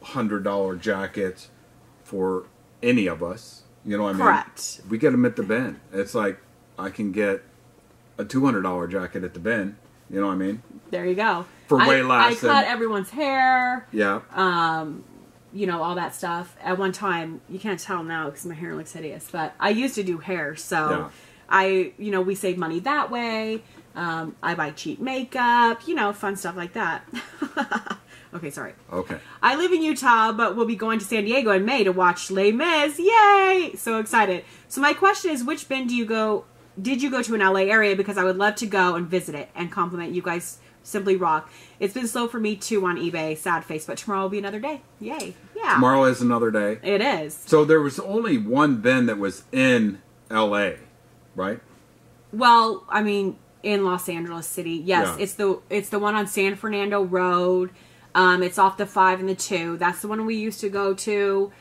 $100 jackets for any of us. You know what I mean? Correct. We get them at the bin. It's like I can get a $200 jacket at the bin. You know what I mean? There you go. For way less. I cut everyone's hair. Yeah. All that stuff. At one time, you can't tell now because my hair looks hideous, but I used to do hair, so yeah. We save money that way. I buy cheap makeup, fun stuff like that. Okay, sorry. Okay. I live in Utah, but we'll be going to San Diego in May to watch Les Mis. Yay! So excited. So my question is, which bin did you go to in LA area? Because I would love to go and visit it and compliment you guys. Simply rock. It's been slow for me too on eBay. Sad face, but tomorrow will be another day. Yay. Yeah. Tomorrow is another day. It is. So there was only one bin that was in LA, right? Well, I mean, in Los Angeles City. Yes, yeah. It's the one on San Fernando Road. It's off the 5 and the 2. That's the one we used to go to.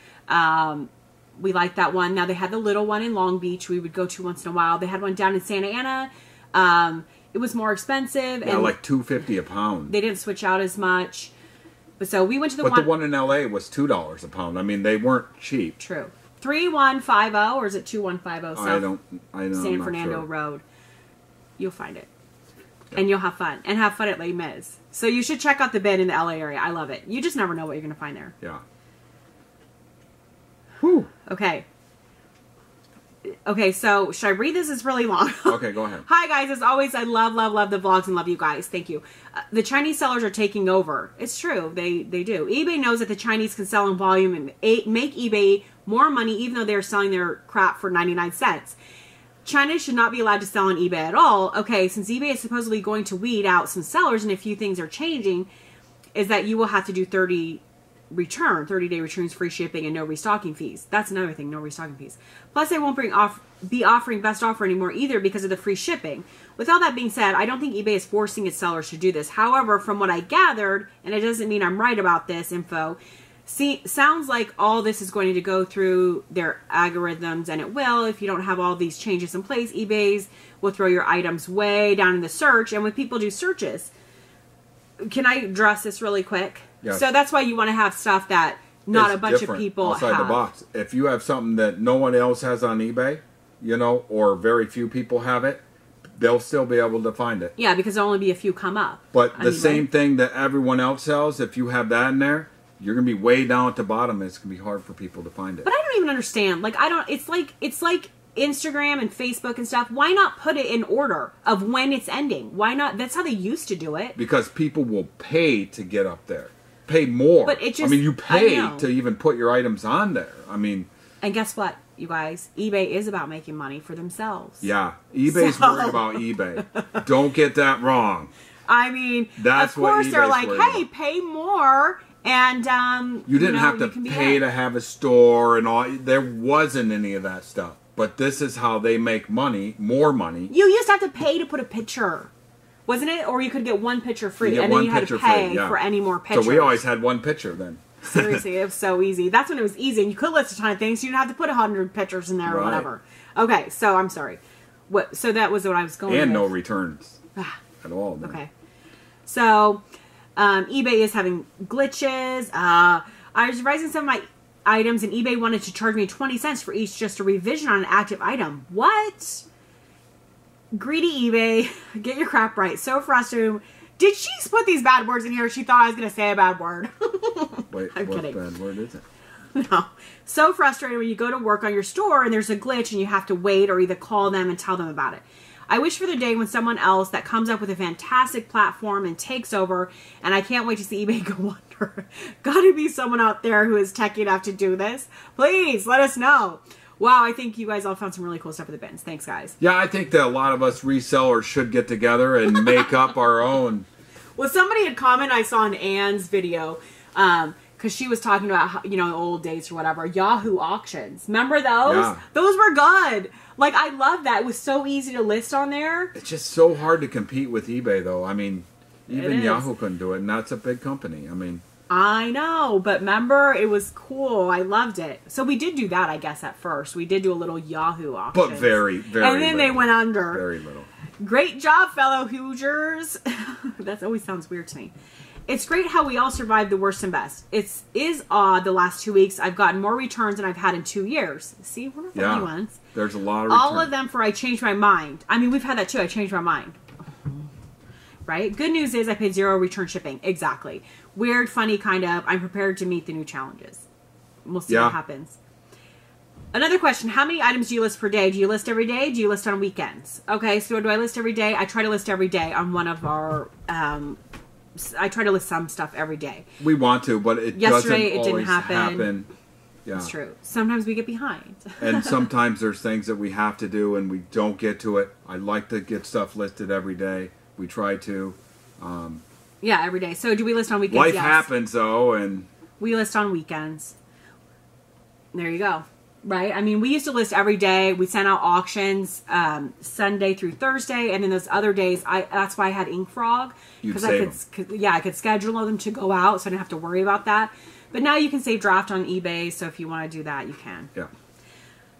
We like that one. Now they had the little one in Long Beach we would go to once in a while. They had one down in Santa Ana. It was more expensive. Yeah, and like $2.50 a pound. They didn't switch out as much. But so we went to the one. But the one in LA was $2 a pound. I mean, they weren't cheap. True. 3150, or is it 2150? I don't. San Fernando Road. You'll find it. Yeah. And you'll have fun. And have fun at Les Mis. So you should check out the bin in the LA area. I love it. You just never know what you're going to find there. Yeah. Whew. Okay, so should I read this? It's really long. Okay, go ahead. Hi, guys. As always, I love the vlogs and love you guys. Thank you. The Chinese sellers are taking over. It's true. They do. eBay knows that the Chinese can sell in volume and make eBay more money, even though they're selling their crap for 99 cents. China should not be allowed to sell on eBay at all. Okay, since eBay is supposedly going to weed out some sellers and a few things are changing, is that you will have to do 30-day returns, free shipping, and no restocking fees. That's another thing, no restocking fees. Plus, they won't be offering best offer anymore either because of the free shipping. With all that being said, I don't think eBay is forcing its sellers to do this. However, from what I gathered, and it doesn't mean I'm right about this info, sounds like all this is going to go through their algorithms, and it will. If you don't have all these changes in place, eBay's will throw your items way down in the search, and when people do searches, can I address this really quick? Yes. So that's why you want to have stuff that not a bunch of people outside have. the box. If you have something that no one else has on eBay, or very few people have it, they'll still be able to find it. Yeah, because there'll only be a few come up. But the same thing that everyone else sells, if you have that in there, you're going to be way down at the bottom, and it's going to be hard for people to find it. But I don't even understand. It's like Instagram and Facebook and stuff. Why not put it in order of when it's ending? Why not? That's how they used to do it. Because people will pay to get up there. Pay more. But it just, I mean, you pay to even put your items on there. I mean. And guess what, you guys? eBay is about making money for themselves. Yeah. eBay's worried about eBay. Don't get that wrong. I mean, that's of course what they're eBay's like, hey, about. Pay more. And, you didn't have to pay to have a store and all. There wasn't any of that stuff. But this is how they make money, more money. You used to have to pay to put a picture. Wasn't it? Or you could get one picture free, and then you had to pay for any more pictures. So we always had one picture then. Seriously, it was so easy. That's when it was easy, and you could list a ton of things. You didn't have to put 100 pictures in there or whatever. Okay, so I'm sorry. So that was what I was going with. And no returns at all. Then. Okay. So, eBay is having glitches. I was revising some of my items and eBay wanted to charge me 20 cents for each just a revision on an active item. What? Greedy eBay. Get your crap right. So frustrating. Did she put these bad words in here? She thought I was going to say a bad word. Wait, I'm what kidding. bad word is it? No. So frustrating when you go to work on your store and there's a glitch and you have to wait or either call them and tell them about it. I wish for the day when someone else that comes up with a fantastic platform and takes over, and I can't wait to see eBay go under. Gotta be someone out there who is techy enough to do this. Please, let us know. Wow, I think you guys all found some really cool stuff at the bins. Thanks, guys. Yeah, I think that a lot of us resellers should get together and make up our own. Well, somebody had commented, I saw in Anne's video, because she was talking about, how, the old days or whatever, Yahoo auctions. Remember those? Yeah. Those were good. Like, I love that. It was so easy to list on there. It's just so hard to compete with eBay, though. I mean, even It Yahoo is. couldn't do it, and that's a big company. I mean... I know, but remember, it was cool. I loved it. So we did do that, I guess, at first. We did do a little Yahoo auction. But very, very And then they little. went under. Very little. Great job, fellow Hoosiers. That always sounds weird to me. It's great how we all survived the worst and best. It is odd the last 2 weeks. I've gotten more returns than I've had in 2 years. See, we're not the only ones. There's a lot of returns. All of them for I changed my mind. I mean, we've had that too. I changed my mind. Right? Good news is I paid 0 return shipping. Exactly. Weird, funny, kind of. I'm prepared to meet the new challenges. We'll see what happens. Another question. How many items do you list per day? Do you list every day? Do you list on weekends? Okay, so do I list every day? I try to list every day on one of our... I try to list some stuff every day. We want to, but it Yesterday, doesn't it didn't always happen. Yeah. It's true. Sometimes we get behind. And sometimes there's things that we have to do and we don't get to it. I like to get stuff listed every day. We try to. Yeah, every day. So do we list on weekends? Life Yes. happens, though, and... We list on weekends. There you go. Right? I mean, we used to list every day. We sent out auctions Sunday through Thursday, and then those other days, that's why I had Ink Frog. You'd Because I could schedule them to go out, so I didn't have to worry about that. But now you can save draft on eBay, so if you want to do that, you can. Yeah.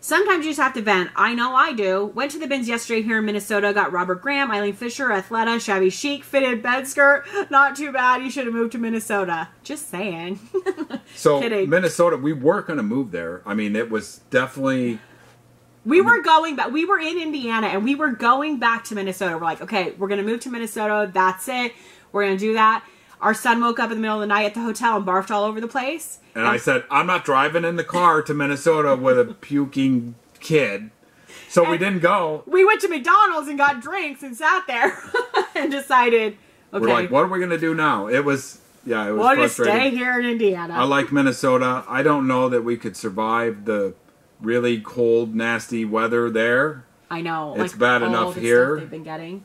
Sometimes you just have to vent. I know I do. Went to the bins yesterday here in Minnesota. Got Robert Graham, Eileen Fisher, Athleta, Shabby Chic, fitted bed skirt. Not too bad. You should have moved to Minnesota. Just saying. So, Kidding. Minnesota, we were going to move there. I mean, it was definitely... We were going back. We were in Indiana, and we were going back to Minnesota. We're like, okay, we're going to move to Minnesota. That's it. We're going to do that. Our son woke up in the middle of the night at the hotel and barfed all over the place. And I said, I'm not driving in the car to Minnesota with a puking kid. So we didn't go. We went to McDonald's and got drinks and sat there and decided, okay. We're like, what are we going to do now? It was We'll just frustrating. stay here in Indiana. I like Minnesota. I don't know that we could survive the really cold, nasty weather there. I know. It's bad all enough the here. Stuff they've been getting.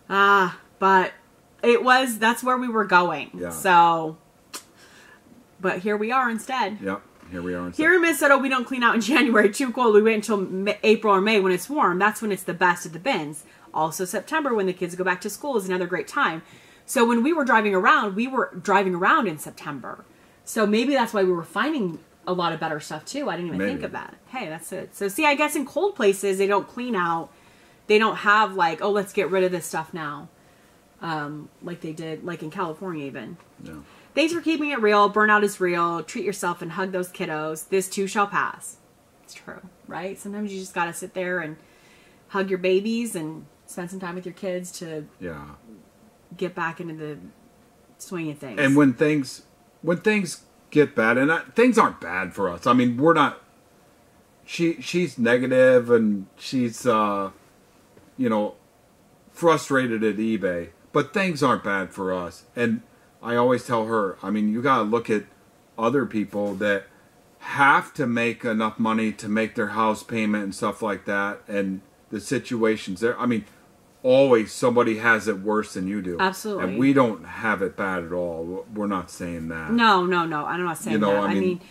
But that's where we were going. Yeah. So, but here we are instead. Yep. Here we are. Here in Minnesota, we don't clean out in January. Too cold. We wait until April or May when it's warm. That's when it's the best at the bins. Also, September when the kids go back to school is another great time. So when we were driving around in September. So maybe that's why we were finding a lot of better stuff too. I didn't even think of that. Hey, that's it. So see, I guess in cold places, they don't clean out. They don't have like, oh, let's get rid of this stuff now. Like they did, like in California even. Yeah. Thanks for keeping it real. Burnout is real. Treat yourself and hug those kiddos. This too shall pass. It's true, right? Sometimes you just got to sit there and hug your babies and spend some time with your kids to get back into the swing of things. And when things get bad, and things aren't bad for us. I mean, we're not. She's negative and she's frustrated at eBay, but things aren't bad for us. And I always tell her, I mean, you got to look at other people that have to make enough money to make their house payment and stuff like that, and the situations there. I mean, always somebody has it worse than you do. Absolutely. And we don't have it bad at all. We're not saying that. No. I'm not saying that. I mean,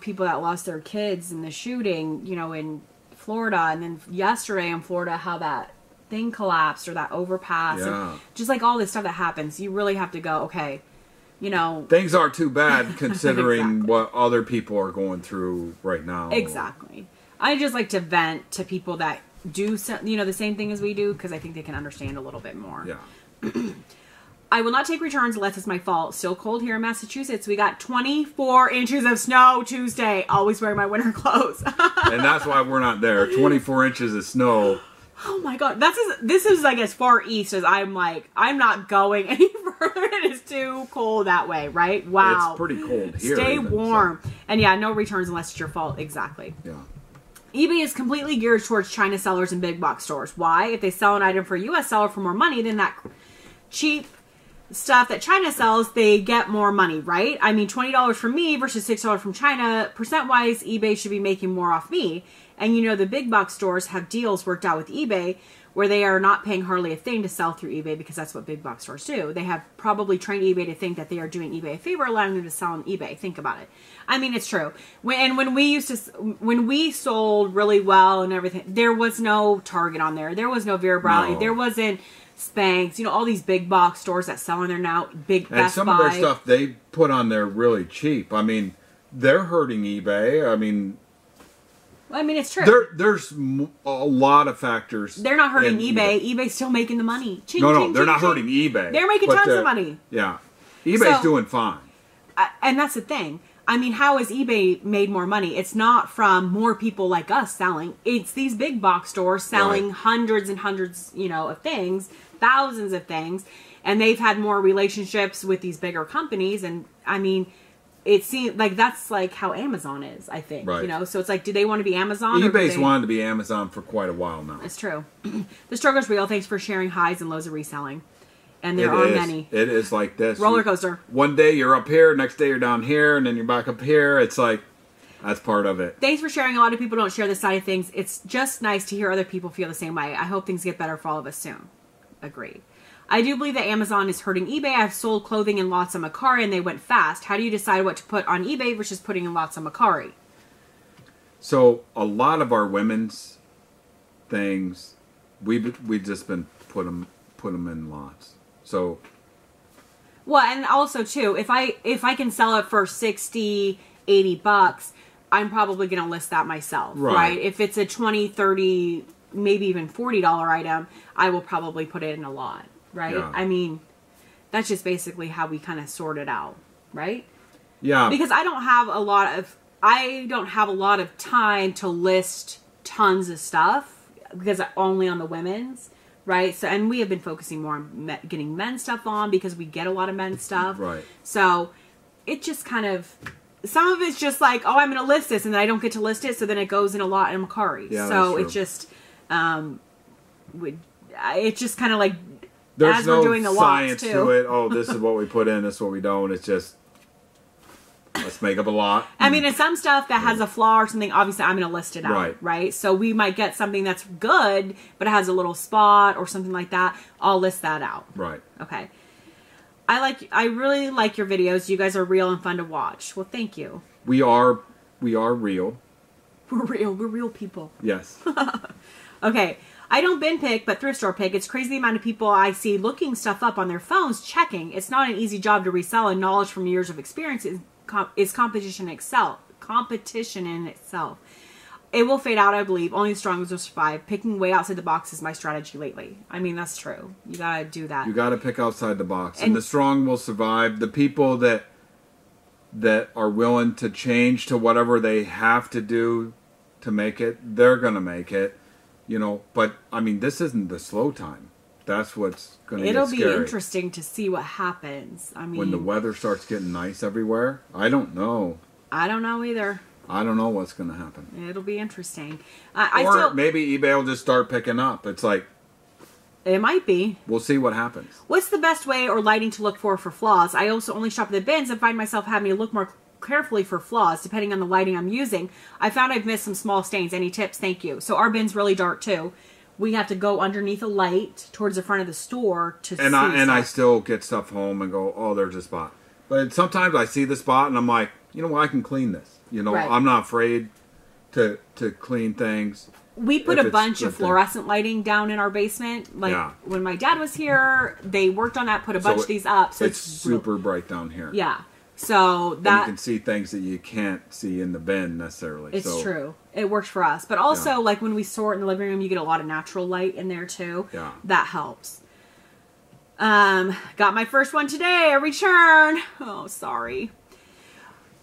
people that lost their kids in the shooting, in Florida, and then yesterday in Florida, how that thing collapsed or that overpass. Yeah. And just like all this stuff that happens, you really have to go, okay, things aren't too bad considering Exactly. what other people are going through right now. Exactly. I just like to vent to people that do the same thing as we do, because I think they can understand a little bit more. Yeah. I will not take returns unless it's my fault. Still cold here in Massachusetts. We got 24 inches of snow Tuesday. Always wearing my winter clothes. And that's why we're not there. 24 inches of snow. Oh my god. This is like as far east as I'm not going any further. It is too cold that way, right? Wow. It's pretty cold here. Stay even, warm. So. And yeah, no returns unless it's your fault. Exactly. Yeah. eBay is completely geared towards China sellers and big box stores. Why? If they sell an item for a U.S. seller for more money than that cheap stuff that China sells, they get more money, right? I mean, $20 from me versus $6 from China, percent-wise, eBay should be making more off me. And you know, the big box stores have deals worked out with eBay where they are not paying hardly a thing to sell through eBay because that's what big box stores do. They have probably trained eBay to think that they are doing eBay a favor, allowing them to sell on eBay. Think about it. I mean, it's true. When we sold really well and everything, there was no Target on there. There was no Vera Bradley. No. There wasn't Spanx, you know, all these big box stores that sell in there now, big And Best some Buy. of their stuff they put on there really cheap. I mean, they're hurting eBay. I mean, it's true. There's a lot of factors. They're not hurting in eBay. eBay's still making the money. Ching, No, ching, they're ching, not ching. hurting eBay. They're making tons of money. Yeah. eBay's So- doing fine. And that's the thing. I mean, how has eBay made more money? It's not from more people like us selling. It's these big box stores selling Right. hundreds and hundreds, you know, of things, thousands of things. And they've had more relationships with these bigger companies. And I mean, it seems like that's like how Amazon is, I think. Right. You know, so it's like, do they want to be Amazon? Or do eBay's they... wanted to be Amazon for quite a while now. It's true. The struggle's real. Thanks for sharing highs and lows of reselling. And there It are is. many. It is like this. Roller coaster. One day you're up here, next day you're down here, and then you're back up here. It's like, that's part of it. Thanks for sharing. A lot of people don't share this side of things. It's just nice to hear other people feel the same way. I hope things get better for all of us soon. Agreed. I do believe that Amazon is hurting eBay. I've sold clothing in lots on Mercari and they went fast. How do you decide what to put on eBay versus putting in lots on Mercari? So a lot of our women's things, we've just been put them in lots. So, well, and also too, if I can sell it for $60, $80, I'm probably going to list that myself, right? If it's a $20, $30, maybe even $40 item, I will probably put it in a lot, right? Yeah. I mean, that's just basically how we kind of sort it out, right? yeah. Because I don't have a lot of time to list tons of stuff because only on the women's, right? So, and we have been focusing more on getting men's stuff on because we get a lot of men's stuff. Right. So it just kind of, some of it's just like, oh, I'm going to list this and then I don't get to list it. So then it goes in a lot in Mercari. Yeah, so that's it just, it's just kind of like, There's as no we're doing the science lots, to too. it. Oh, this is what we put in, this is what we don't. It's just, let's make up a lot. I mean, it's some stuff that has a flaw or something, obviously I'm going to list it out, right? So we might get something that's good, but it has a little spot or something like that. I'll list that out. Right. Okay. I really like your videos. You guys are real and fun to watch. Well, thank you. We are real. We're real. We're real people. Yes. Okay. I don't bin pick, but thrift store pick. It's crazy the amount of people I see looking stuff up on their phones, checking. It's not an easy job to resell, and knowledge from years of experience is competition in itself. It will fade out, I believe. Only the strongest will survive. Picking way outside the box is my strategy lately. I mean, that's true. You gotta do that. You got to pick outside the box, and the strong will survive. The people that are willing to change to whatever they have to do to make it, they're gonna make it. You know, but I mean, this isn't the slow time. That's what's going to get scary. It'll be interesting to see what happens. I mean, when the weather starts getting nice everywhere, I don't know. I don't know either. I don't know what's going to happen. It'll be interesting. Or maybe eBay will just start picking up. It's like, it might be. We'll see what happens. What's the best way or lighting to look for flaws? I also only shop at the bins and find myself having to look more carefully for flaws depending on the lighting I'm using. I found I've missed some small stains. Any tips? Thank you. So our bin's really dark too. We have to go underneath a light towards the front of the store to see And I stuff. still get stuff home and go, oh, there's a spot. But sometimes I see the spot and I'm like, you know what, I can clean this. You know, Right. I'm not afraid to clean things. We put if a it's bunch of good thing. fluorescent lighting down in our basement. Like when my dad was here, they worked on that, put a bunch of these up. So it's super bright down here. Yeah. So And that you can see things that you can't see in the bin necessarily. it's true. It works for us. But also, like when we sort in the living room, you get a lot of natural light in there too. Yeah. That helps. Got my first one today, a return. Oh, sorry.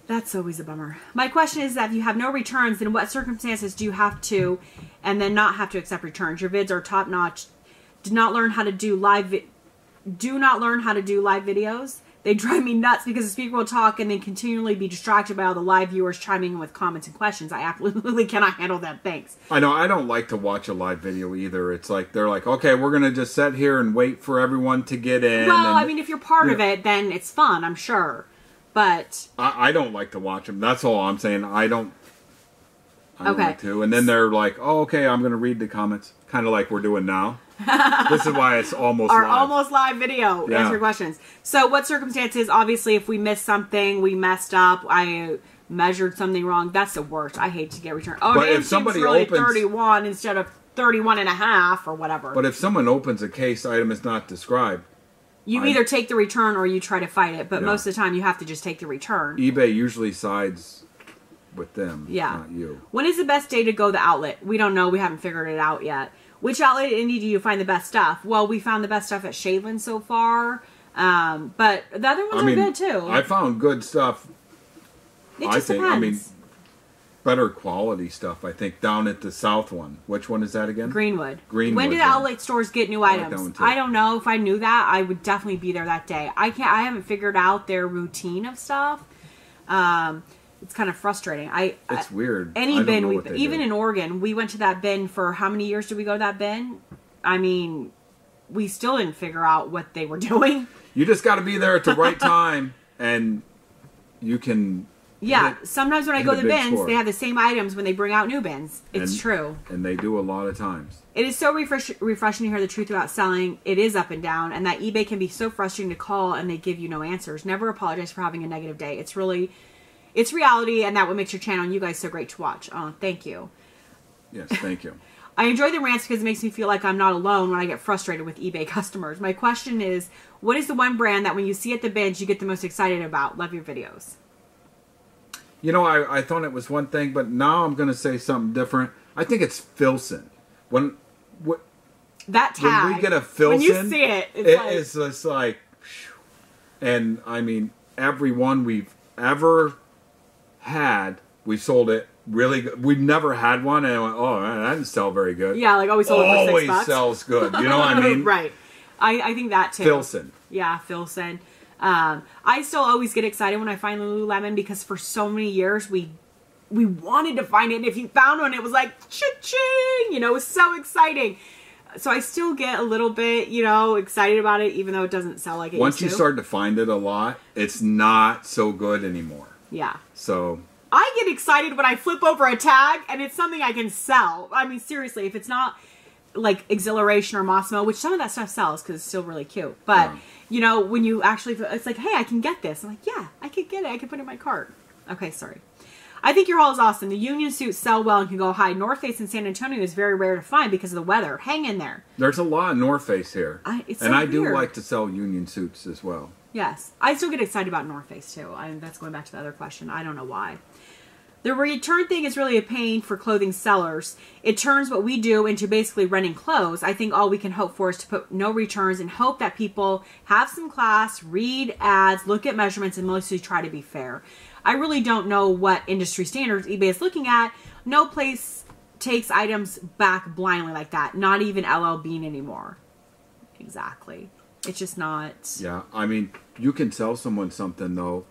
That's always a bummer. My question is that if you have no returns, then what circumstances do you have to, and then not have to accept returns? Your vids are top notch. Do not learn how to do live videos. They drive me nuts because the speaker will talk and then continually be distracted by all the live viewers chiming in with comments and questions. I absolutely cannot handle that. Thanks. I know. I don't like to watch a live video either. It's like, they're like, okay, we're going to just sit here and wait for everyone to get in. Well, and, I mean, if you're part of it, then it's fun, I'm sure. But I don't like to watch them. That's all I'm saying. I don't okay. like to. And then they're like, oh, okay, I'm going to read the comments. Kind of like we're doing now. This is why it's almost our live. almost live video. Yeah. Answer questions. So what circumstances, obviously, if we missed something, we messed up, I measured something wrong, that's the worst. I hate to get returned. Oh, but the if somebody really opens 31 instead of 31 and a half or whatever. But if someone opens a case item is not described, you either take the return or you try to fight it, but Yeah. most of the time you have to just take the return. eBay usually sides with them, Yeah. not you. When is the best day to go the outlet? We don't know. We haven't figured it out yet. Which outlet in Indy do you find the best stuff? Well, we found the best stuff at Shaveland so far. But the other ones are good too. I found good stuff. It just depends. I mean, better quality stuff, I think, down at the south one. Which one is that again? Greenwood. Greenwood. When do the yeah. outlet stores get new like that items? one, too. I don't know. If I knew that, I would definitely be there that day. I haven't figured out their routine of stuff. It's kind of frustrating. It's weird. Any I don't bin, know what they even do. in Oregon, we went to that bin for how many years did we go to that bin? I mean, we still didn't figure out what they were doing. You just got to be there at the right time, and you can. Yeah, sometimes when I go to the bins, store. they have the same items when they bring out new bins. It's true. And they do a lot of times. It is so refreshing to hear the truth about selling. It is up and down, and that eBay can be so frustrating to call and they give you no answers. Never apologize for having a negative day. It's reality, and that what makes your channel and you guys so great to watch. Oh, thank you. Yes, thank you. I enjoy the rants because it makes me feel like I'm not alone when I get frustrated with eBay customers. My question is, what is the one brand that when you see at the bins you get the most excited about? Love your videos. You know, I thought it was one thing, but now I'm going to say something different. I think it's Filson. That tag. When we get a Filson, when you see it, it's just like, and I mean, every one we've ever had, we sold it really good. We've never had one, and I went, oh, man, that didn't sell very good. Yeah, like always sold it for $6. Always sells good. You know what I mean? Right. I think that too. Filson. Yeah, Filson. I still always get excited when I find Lululemon because for so many years we wanted to find it, and if you found one, it was like cha-ching, you know, it was so exciting. So I still get a little bit, you know, excited about it, even though it doesn't sell like it Once used you to. start to find it a lot, it's not so good anymore. Yeah. So I get excited when I flip over a tag and it's something I can sell. I mean, seriously, if it's not like Exhilaration or Mossimo, which some of that stuff sells because it's still really cute. But, you know, when you actually, it's like, hey, I can get this. I'm like, yeah, I could get it. I could put it in my cart. Okay, sorry. I think your haul is awesome. The union suits sell well and can go high. North Face in San Antonio is very rare to find because of the weather. Hang in there. there's a lot of North Face here. It's and so I do weird. like to sell union suits as well. Yes. I still get excited about North Face too. That's going back to the other question. I don't know why. The return thing is really a pain for clothing sellers. It turns what we do into basically renting clothes. I think all we can hope for is to put no returns and hope that people have some class, read ads, look at measurements, and mostly try to be fair. I really don't know what industry standards eBay is looking at. No place takes items back blindly like that. Not even LL Bean anymore. Exactly. It's just not... Yeah, I mean, you can sell someone something, though.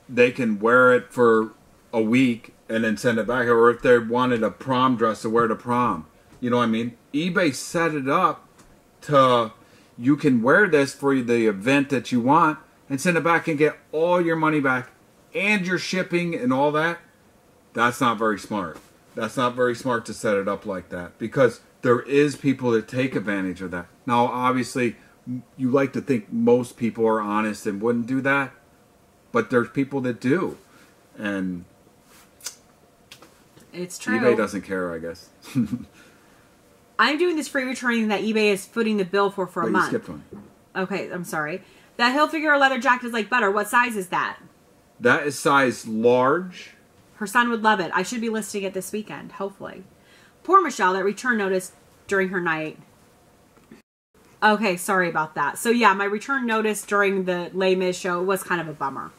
They can wear it for a week and then send it back. Or if they wanted a prom dress to wear to prom. You know what I mean? eBay set it up to... You can wear this for the event that you want and send it back and get all your money back and your shipping and all that. That's not very smart. That's not very smart to set it up like that. Because there is people that take advantage of that. Now, obviously... You like to think most people are honest and wouldn't do that, but there's people that do, and it's true. eBay doesn't care, I guess. I'm doing this free returning that eBay is footing the bill for a month. You skipped one. Okay, I'm sorry. That Hilfiger leather jacket is like butter. What size is that? That is size large. Her son would love it. I should be listing it this weekend, hopefully. Poor Michelle, that return notice during her night. Okay, sorry about that. So yeah, my return notice during the Les Mis show was kind of a bummer.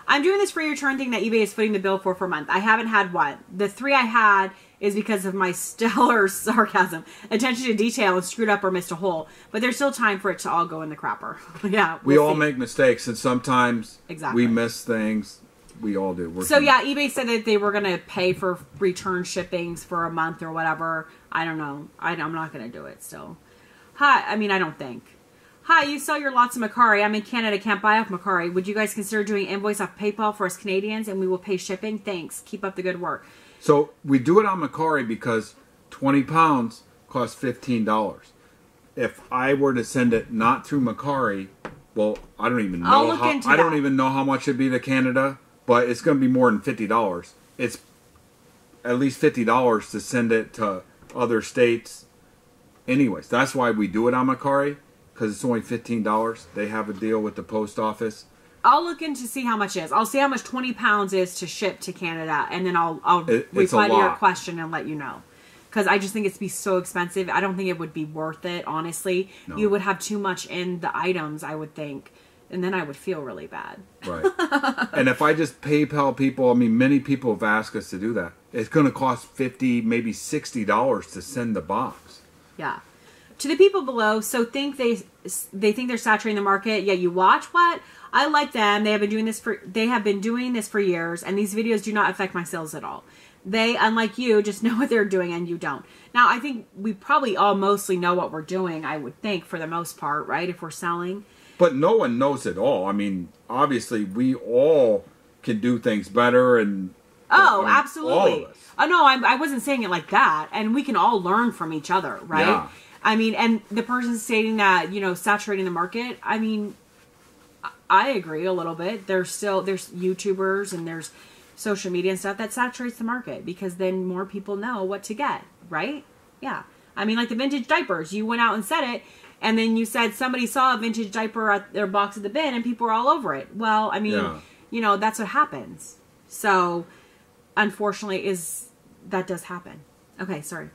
I'm doing this free return thing that eBay is footing the bill for a month. I haven't had one. The 3 I had is because of my stellar sarcasm, attention to detail, and screwed up or missed a hole. But there's still time for it to all go in the crapper. Yeah, we all make mistakes, and sometimes exactly. we miss things. We all do. So yeah, eBay said that they were going to pay for return shippings for a month or whatever. I don't know. I'm not going to do it still. Hi, I mean, I don't think. Hi, you sell your lots of Macari. I'm in Canada, can't buy off Macari. Would you guys consider doing invoice off PayPal for us Canadians, and we will pay shipping? Thanks. Keep up the good work. So we do it on Macari because 20 pounds costs $15. If I were to send it not through Macari, well, I don't even know. I don't even know how much it'd be to Canada, but it's going to be more than $50. It's at least $50 to send it to other states. Anyways, that's why we do it on Macari. Because it's only $15. They have a deal with the post office. I'll look in to see how much it is. I'll see how much 20 pounds is to ship to Canada. And then I'll reply to your question and let you know. Because I just think it'd be so expensive. I don't think it would be worth it, honestly. No. You would have too much in the items, I would think. And then I would feel really bad. Right. And if I just PayPal people, I mean, many people have asked us to do that. It's going to cost $50, maybe $60 to send the box. Yeah. To the people below, so think they think they're saturating the market. Yeah, you watch what? I like them. They have been doing this for years, and these videos do not affect my sales at all. They, unlike you, just know what they're doing, and you don't. Now, I think we probably all mostly know what we're doing, I would think, for the most part, right? If we're selling. But no one knows it all. I mean, obviously, we all can do things better, and absolutely. All of us. Oh no, I wasn't saying it like that, and we can all learn from each other, right? Yeah. I mean, and the person stating that, saturating the market, I mean, I agree a little bit. There's YouTubers and there's social media and stuff that saturates the market because then more people know what to get, right? Yeah. I mean, like the vintage diapers. You went out and said it, and then you said somebody saw a vintage diaper at their box at the bin and people were all over it. Well, I mean, that's what happens. So, unfortunately, that does happen. Okay, sorry.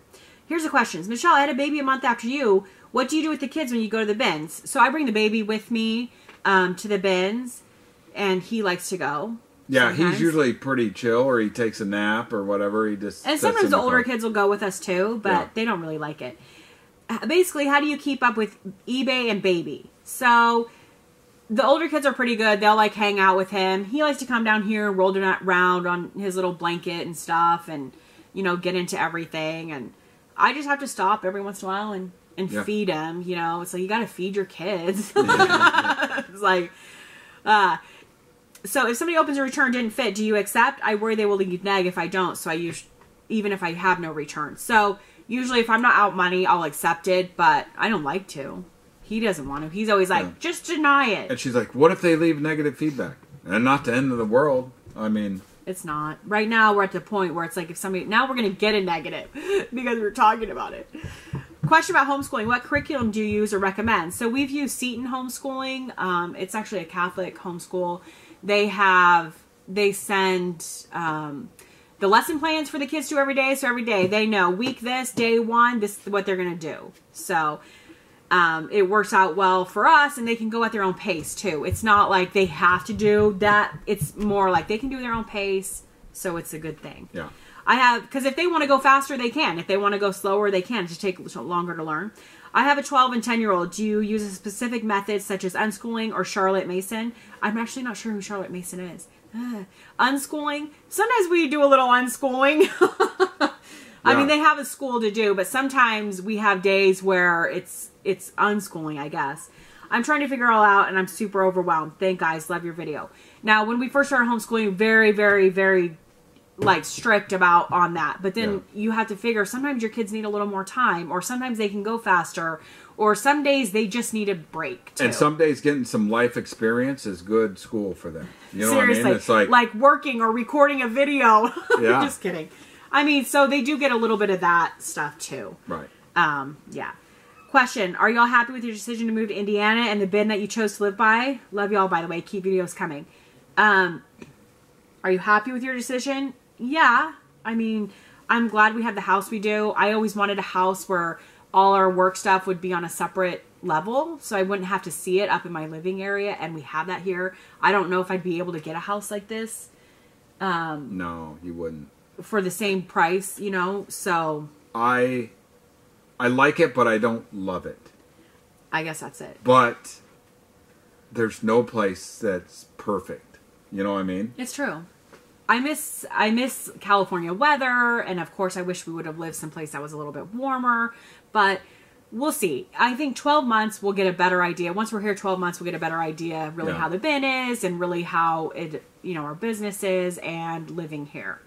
Here's the questions. Michelle, I had a baby a month after you. What do you do with the kids when you go to the bins? So I bring the baby with me to the bins, and he likes to go. Yeah, sometimes. He's usually pretty chill, or he takes a nap or whatever. And sometimes the older kids will go with us too, but they don't really like it. Basically, how do you keep up with eBay and baby? So the older kids are pretty good. They'll like hang out with him. He likes to come down here, roll around on his little blanket and stuff, and get into everything. And I just have to stop every once in a while and feed him. It's like you got to feed your kids. It's like, so if somebody opens a return didn't fit, do you accept? I worry they will leave neg if I don't. So even if I have no return. So usually if I'm not out money, I'll accept it, but I don't like to. He doesn't want to. He's always like, just deny it. And she's like, what if they leave negative feedback? And not the end of the world. I mean, it's not. Right now, we're at the point where it's like now we're going to get a negative because we're talking about it. Question about homeschooling. What curriculum do you use or recommend? So we've used Seton Homeschooling. It's actually a Catholic homeschool. They send the lesson plans for the kids to every day. So every day they know week this, day one, this is what they're going to do. So it works out well for us, and they can go at their own pace too. It's not like they have to do that. It's more like they can do their own pace. So it's a good thing. Yeah. because if they want to go faster, they can. If they want to go slower, they can. It just takes longer to learn. I have a 12 and 10-year-old. Do you use a specific method such as unschooling or Charlotte Mason? I'm actually not sure who Charlotte Mason is. Unschooling. Sometimes we do a little unschooling. I mean, they have a school to do, but sometimes we have days where it's unschooling, I guess. I'm trying to figure it all out, and I'm super overwhelmed. Thank guys. Love your video. Now, when we first started homeschooling, very, very, very strict on that. But then you have to figure sometimes your kids need a little more time, or sometimes they can go faster, or some days they just need a break too. And some days getting some life experience is good school for them. You know Seriously, what I mean? It's like working or recording a video. Yeah. Just kidding. I mean, so they do get a little bit of that stuff too. Right. Yeah. Question, are y'all happy with your decision to move to Indiana and the bin that you chose to live by? Love y'all, by the way. Keep videos coming. Are you happy with your decision? Yeah. I mean, I'm glad we have the house we do. I always wanted a house where all our work stuff would be on a separate level, so I wouldn't have to see it up in my living area, and we have that here. I don't know if I'd be able to get a house like this. No, you wouldn't. For the same price, you know, so... I like it, but I don't love it. I guess that's it. But there's no place that's perfect. You know what I mean? It's true. I miss California weather, and of course I wish we would have lived someplace that was a little bit warmer, but we'll see. I think 12 months we'll get a better idea. Once we're here 12 months, we'll get a better idea really how the bin is and really how it, you know, our business is and living here.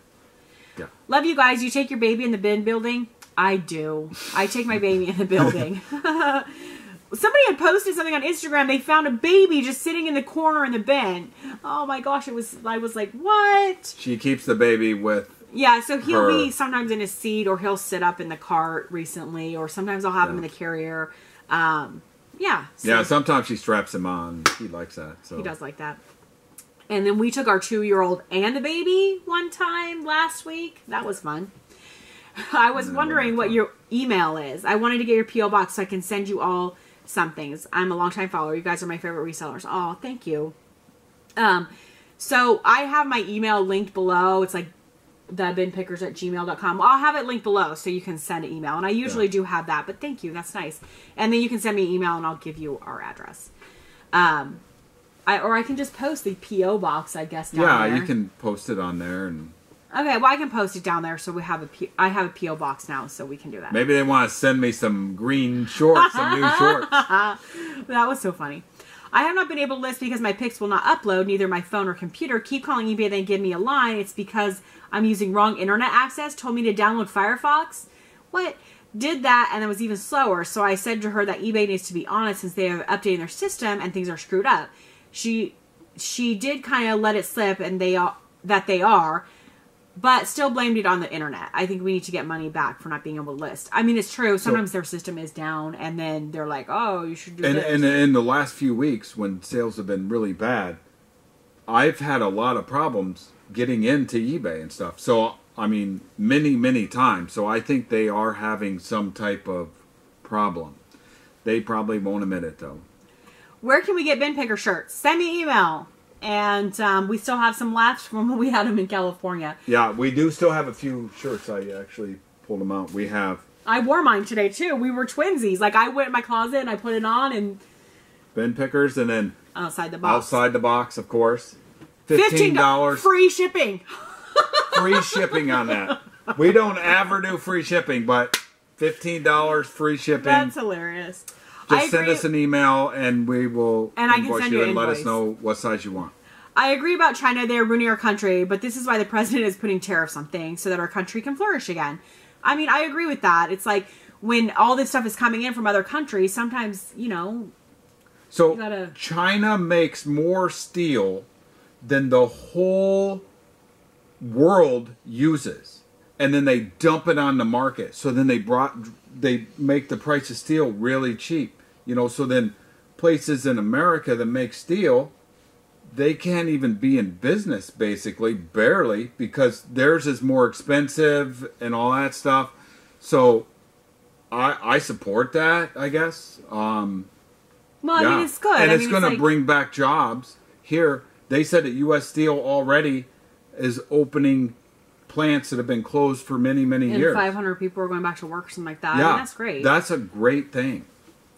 Yeah. Love you guys. You take your baby in the bin building? I do. I take my baby in the building. Somebody had posted something on Instagram. They found a baby just sitting in the corner in the bin. Oh my gosh, I was like, what? She keeps the baby with Yeah, so he'll be sometimes in his seat, or he'll sit up in the cart recently, or sometimes I'll have him in the carrier. Yeah. So yeah, sometimes she straps him on. He likes that. So he does like that. And then we took our 2-year-old and the baby one time last week. That was fun. I was wondering what your email is. I wanted to get your P.O. box so I can send you all some things. I'm a longtime follower. You guys are my favorite resellers. Oh, thank you. So I have my email linked below. It's like thebinpickers@gmail.com. I'll have it linked below so you can send an email. And I usually do have that, but thank you. That's nice. And then you can send me an email and I'll give you our address. Or I can just post the P.O. box, I guess, down there. Yeah, you can post it on there. And okay, well, I can post it down there so we have I have a P.O. box now, so we can do that. Maybe they want to send me some green shorts, some new shorts. That was so funny. I have not been able to list because my pics will not upload, neither my phone or computer. Keep calling eBay, then give me a line. It's because I'm using wrong internet access. Told me to download Firefox. What? Did that, and it was even slower. So I said to her that eBay needs to be honest since they have updated their system and things are screwed up. She did kind of let it slip, and they are, but still blamed it on the internet. I think we need to get money back for not being able to list. I mean, it's true. Sometimes their system is down, and then they're like, "Oh, you should do this." And in the last few weeks, when sales have been really bad, I've had a lot of problems getting into eBay and stuff. So, I mean, many times. So I think they are having some type of problem. They probably won't admit it, though. Where can we get bin picker shirts? Send me an email. And we still have some left from when we had them in California. Yeah, we do still have a few shirts. I actually pulled them out. We have. I wore mine today, too. We were twinsies. Like, I went in my closet and I put it on and... Bin pickers, and then... Outside the box. Outside the box, of course. $15. Free shipping. Free shipping on that. We don't ever do free shipping, but $15 free shipping. That's hilarious. Just send us an email and we will invoice you and let us know what size you want. I agree about China. They're ruining our country, but this is why the president is putting tariffs on things so that our country can flourish again. I mean, I agree with that. It's like when all this stuff is coming in from other countries, sometimes, you know... So, China makes more steel than the whole world uses. And then they dump it on the market. So then they make the price of steel really cheap. You know, so then places in America that make steel, they can't even be in business, basically, barely, because theirs is more expensive and all that stuff. So I support that, I guess. Well, I mean, it's good. And it's going to bring back jobs here. They said that U.S. Steel already is opening plants that have been closed for many years. 500 people are going back to work or something like that. Yeah, I mean, that's great. That's a great thing.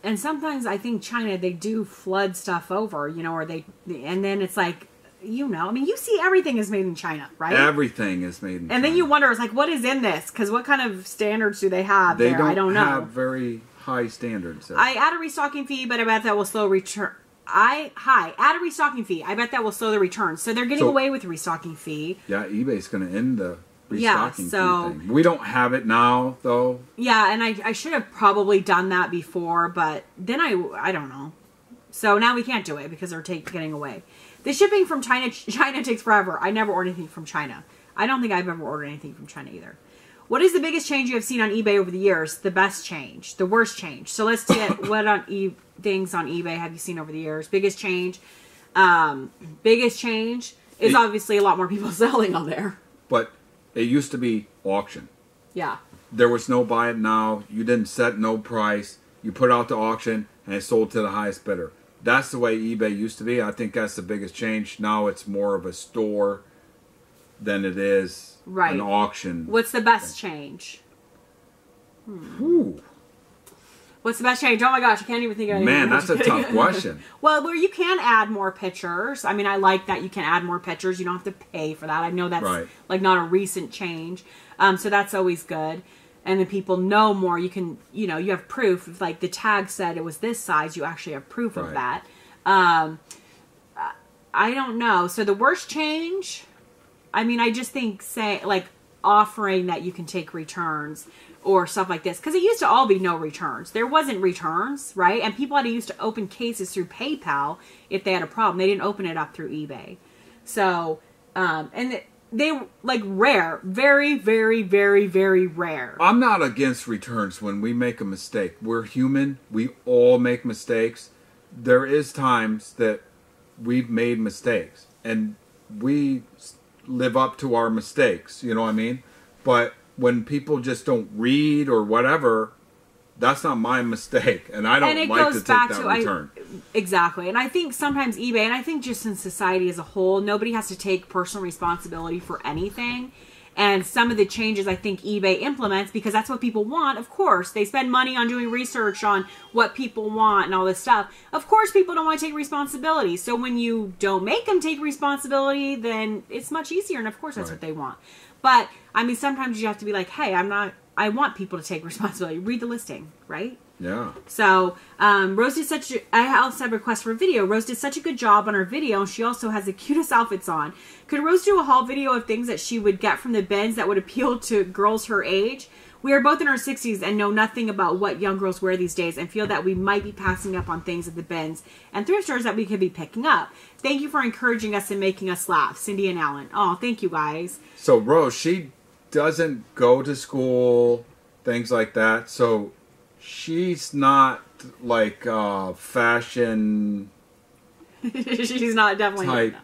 And sometimes I think China, they do flood stuff over, you know, or and then it's like, you know, I mean, you see everything is made in China, right? Everything is made in China. And then you wonder, it's like, what is in this? Because what kind of standards do they have there? I don't know. They don't have very high standards. I add a restocking fee, but I bet that will slow return. Add a restocking fee. I bet that will slow the return. So they're getting away with the restocking fee. Yeah, eBay's going to end the restocking fee thing. We don't have it now, though. Yeah, and I should have probably done that before, but then I don't know. So now we can't do it because they're getting away. The shipping from China takes forever. I never order anything from China. I don't think I've ever ordered anything from China either. What is the biggest change you have seen on eBay over the years? The best change. The worst change. So let's get what things on eBay have you seen over the years? Biggest change. Biggest change is obviously a lot more people selling on there. But it used to be auction. Yeah. There was no buy it now. You didn't set no price. you put it out to auction, and it's sold to the highest bidder. That's the way eBay used to be. I think that's the biggest change. Now it's more of a store than it is an auction. What's the best change? What's the best change? Oh my gosh, I can't even think of anything. Man, that's a tough question. Well, where you can add more pictures. I mean, I like that you can add more pictures. You don't have to pay for that. I know that's like not a recent change. So that's always good. And then people know more. You can, you know, you have proof. If like the tag said it was this size, you actually have proof of that. I don't know. So the worst change, I mean, I just think like offering that you can take returns or stuff like this. Because it used to all be no returns. There wasn't returns, right? And people had to used to open cases through PayPal if they had a problem. They didn't open it up through eBay. So, and they like rare. Very, very, very, very rare. I'm not against returns when we make a mistake. We're human. We all make mistakes. There is times that we've made mistakes. And we live up to our mistakes. You know what I mean? But when people just don't read or whatever, that's not my mistake, and I don't like to take that return. Exactly, and I think sometimes eBay, and I think just in society as a whole, nobody has to take personal responsibility for anything. And some of the changes I think eBay implements, because that's what people want, of course. They spend money on doing research on what people want and all this stuff. Of course, people don't want to take responsibility. So when you don't make them take responsibility, then it's much easier, and of course that's what they want. But, I mean, sometimes you have to be like, hey, I want people to take responsibility. Read the listing, right? Yeah. So, Rose did I also have a request for a video. Rose did such a good job on her video, and she also has the cutest outfits on. Could Rose do a haul video of things that she would get from the bins that would appeal to girls her age? We are both in our 60s and know nothing about what young girls wear these days and feel that we might be passing up on things at the bins and thrift stores that we could be picking up. Thank you for encouraging us and making us laugh. Cindy and Alan. Oh, thank you guys. So, Rose, she doesn't go to school, things like that. So, she's not like fashion. She's not definitely type.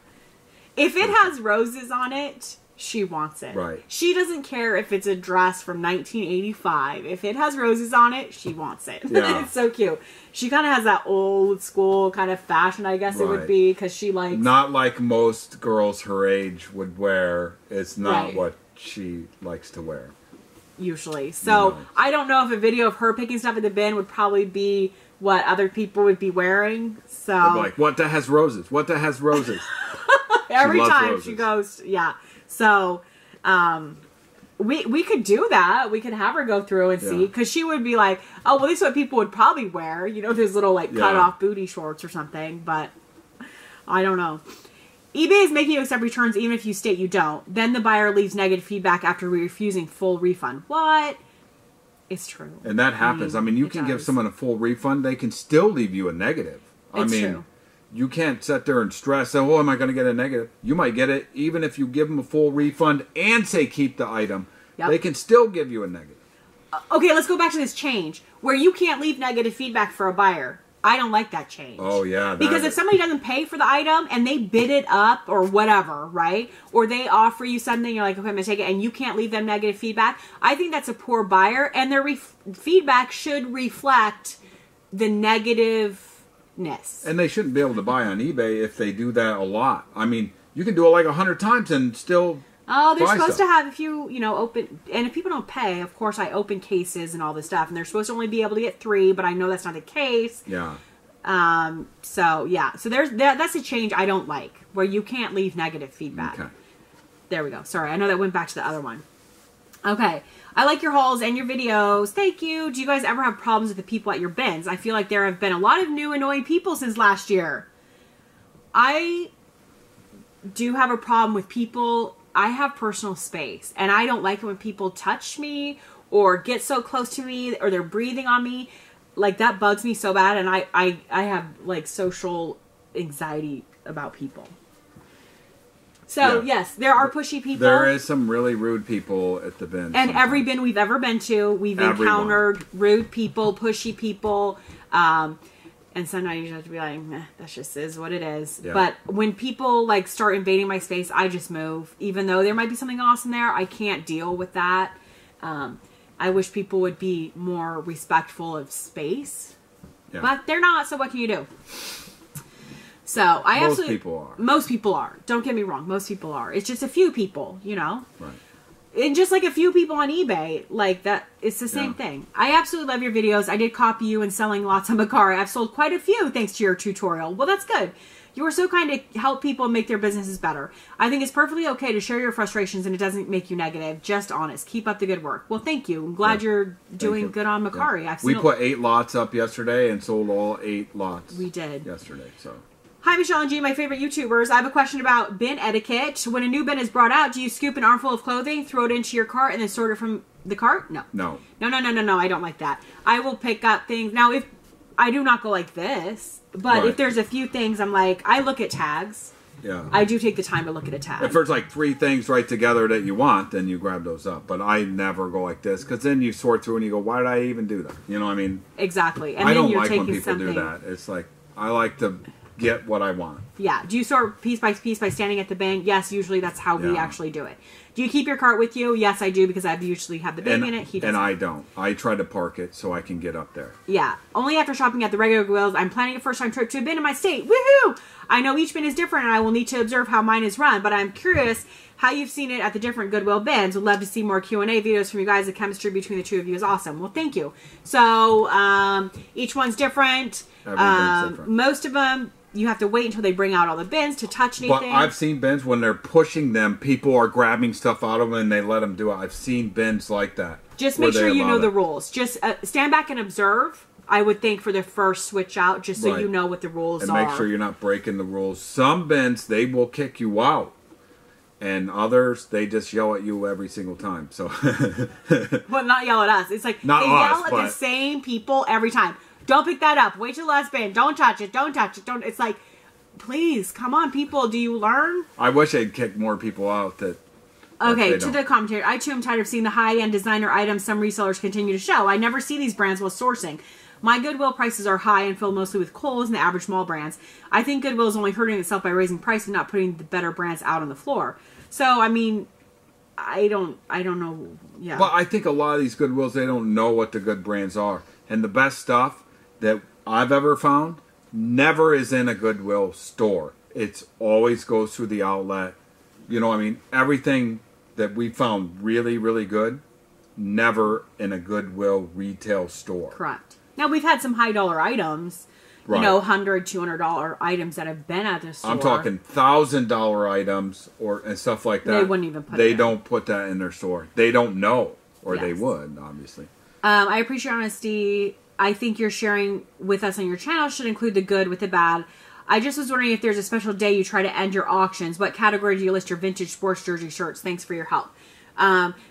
If it has roses on it, she wants it. Right. She doesn't care if it's a dress from 1985. If it has roses on it, she wants it. Yeah. It's so cute. She kind of has that old school kind of fashion, I guess it would be, because she likes... Not like most girls her age would wear. It's not what she likes to wear. Usually. So, I don't know if a video of her picking stuff at the bin would probably be what other people would be wearing. So... They'd be like, what that has roses? What that has roses? Every time roses. She goes... Yeah. So, we could do that. We could have her go through and see, because she would be like, oh, well, this is what people would probably wear. You know, those little, like, cut-off booty shorts or something, but I don't know. eBay is making you accept returns even if you state you don't. Then the buyer leaves negative feedback after refusing full refund. What? It's true. And that happens. I mean you can give someone a full refund. They can still leave you a negative. It's true. You can't sit there and stress, oh, am I going to get a negative? You might get it even if you give them a full refund and say keep the item. Yep. They can still give you a negative. Okay, let's go back to this change where you can't leave negative feedback for a buyer. I don't like that change. Oh, yeah. Because if somebody doesn't pay for the item and they bid it up or whatever, right? Or they offer you something, you're like, okay, I'm going to take it, and you can't leave them negative feedback. I think that's a poor buyer, and their feedback should reflect the negativeness. And they shouldn't be able to buy on eBay if they do that a lot. I mean, you can do it like 100 times and still... Oh, they're supposed to have, if you, open, and if people don't pay, of course, I open cases and all this stuff, and they're supposed to only be able to get 3, but I know that's not the case. Yeah. So that's a change I don't like, where you can't leave negative feedback. Okay. There we go. Sorry, I know that went back to the other one. Okay. I like your hauls and your videos. Thank you. Do you guys ever have problems with the people at your bins? I feel like there have been a lot of new annoying people since last year. I do have a problem with people. I have personal space, and I don't like it when people touch me or get so close to me or they're breathing on me. Like, that bugs me so bad, and I have, like, social anxiety about people. So, yes, there are pushy people. There is some really rude people at the bin. And sometimes. Every bin we've ever been to, we've encountered rude people, pushy people, and sometimes you have to be like, meh, that just is what it is. Yeah. But when people, like, start invading my space, I just move. Even though there might be something awesome there, I can't deal with that. I wish people would be more respectful of space. Yeah. But they're not, so what can you do? So most people are. Don't get me wrong, most people are. It's just a few people, you know. Right. And just like a few people on eBay, like that, it's the same thing. I absolutely love your videos. I did copy you in selling lots on Macari. I've sold quite a few thanks to your tutorial. Well, that's good. You are so kind to help people make their businesses better. I think it's perfectly okay to share your frustrations and it doesn't make you negative. Just honest. Keep up the good work. Well, thank you. I'm glad you're doing good on Macari. Yeah. We put 8 lots up yesterday and sold all 8 lots. We did. Yesterday, so. Hi, Michelle and G, my favorite YouTubers. I have a question about bin etiquette. When a new bin is brought out, do you scoop an armful of clothing, throw it into your cart, and then sort it from the cart? No. No. No, I don't like that. I will pick up things. Now, if I do not go like this, but if there's a few things, I'm like, I look at tags. Yeah. I do take the time to look at a tag. If there's like 3 things right together that you want, then you grab those up. But I never go like this, because then you sort through and you go, why did I even do that? You know what I mean? Exactly. And I then don't you're like when taking people do that. It's like, I like to get what I want. Yeah. Do you sort piece by piece by standing at the bin? Yes, usually that's how we actually do it. Do you keep your cart with you? Yes, I do, because I usually have the bin in it. He doesn't. And I don't. I try to park it so I can get up there. Yeah. Only after shopping at the regular Goodwills. I'm planning a first-time trip to a bin in my state. Woohoo! I know each bin is different, and I will need to observe how mine is run, but I'm curious how you've seen it at the different Goodwill bins. Would love to see more Q&A videos from you guys. The chemistry between the two of you is awesome. Well, thank you. So, each one's different. Everything's different. Most of them, you have to wait until they bring out all the bins to touch anything. But I've seen bins when they're pushing them, people are grabbing stuff out of them and they let them do it. I've seen bins like that. Just make sure you know the rules. Just stand back and observe, I would think, for the first switch out, just so you know what the rules are. And make sure you're not breaking the rules. Some bins, they will kick you out. And others, they just yell at you every single time. So, well, not yell at us. It's like not they yell at the same people every time. Don't pick that up. Wait till the last bin. Don't touch it. Don't touch it. Don't. It's like, please, come on, people. Do you learn? I wish they'd kick more people out. Okay, to the commentary. I too am tired of seeing the high-end designer items some resellers continue to show. I never see these brands while sourcing. My Goodwill prices are high and filled mostly with Kohl's and the average mall brands. I think Goodwill is only hurting itself by raising price and not putting the better brands out on the floor. So, I mean, I don't know. Yeah. Well, I think a lot of these Goodwills, they don't know what the good brands are. And the best stuff that I've ever found never is in a Goodwill store. It's always goes through the outlet. You know what I mean? Everything that we found really, really good, never in a Goodwill retail store. Correct. Now, we've had some high-dollar items, you know, $100, $200 items that have been at the store. I'm talking $1,000 items and stuff like that. They wouldn't even put it in. They don't put that in their store. They don't know, or they would, obviously. I appreciate your honesty. I think you're sharing with us on your channel should include the good with the bad. I just was wondering if there's a special day you try to end your auctions. What category do you list your vintage sports jersey shirts? Thanks for your help.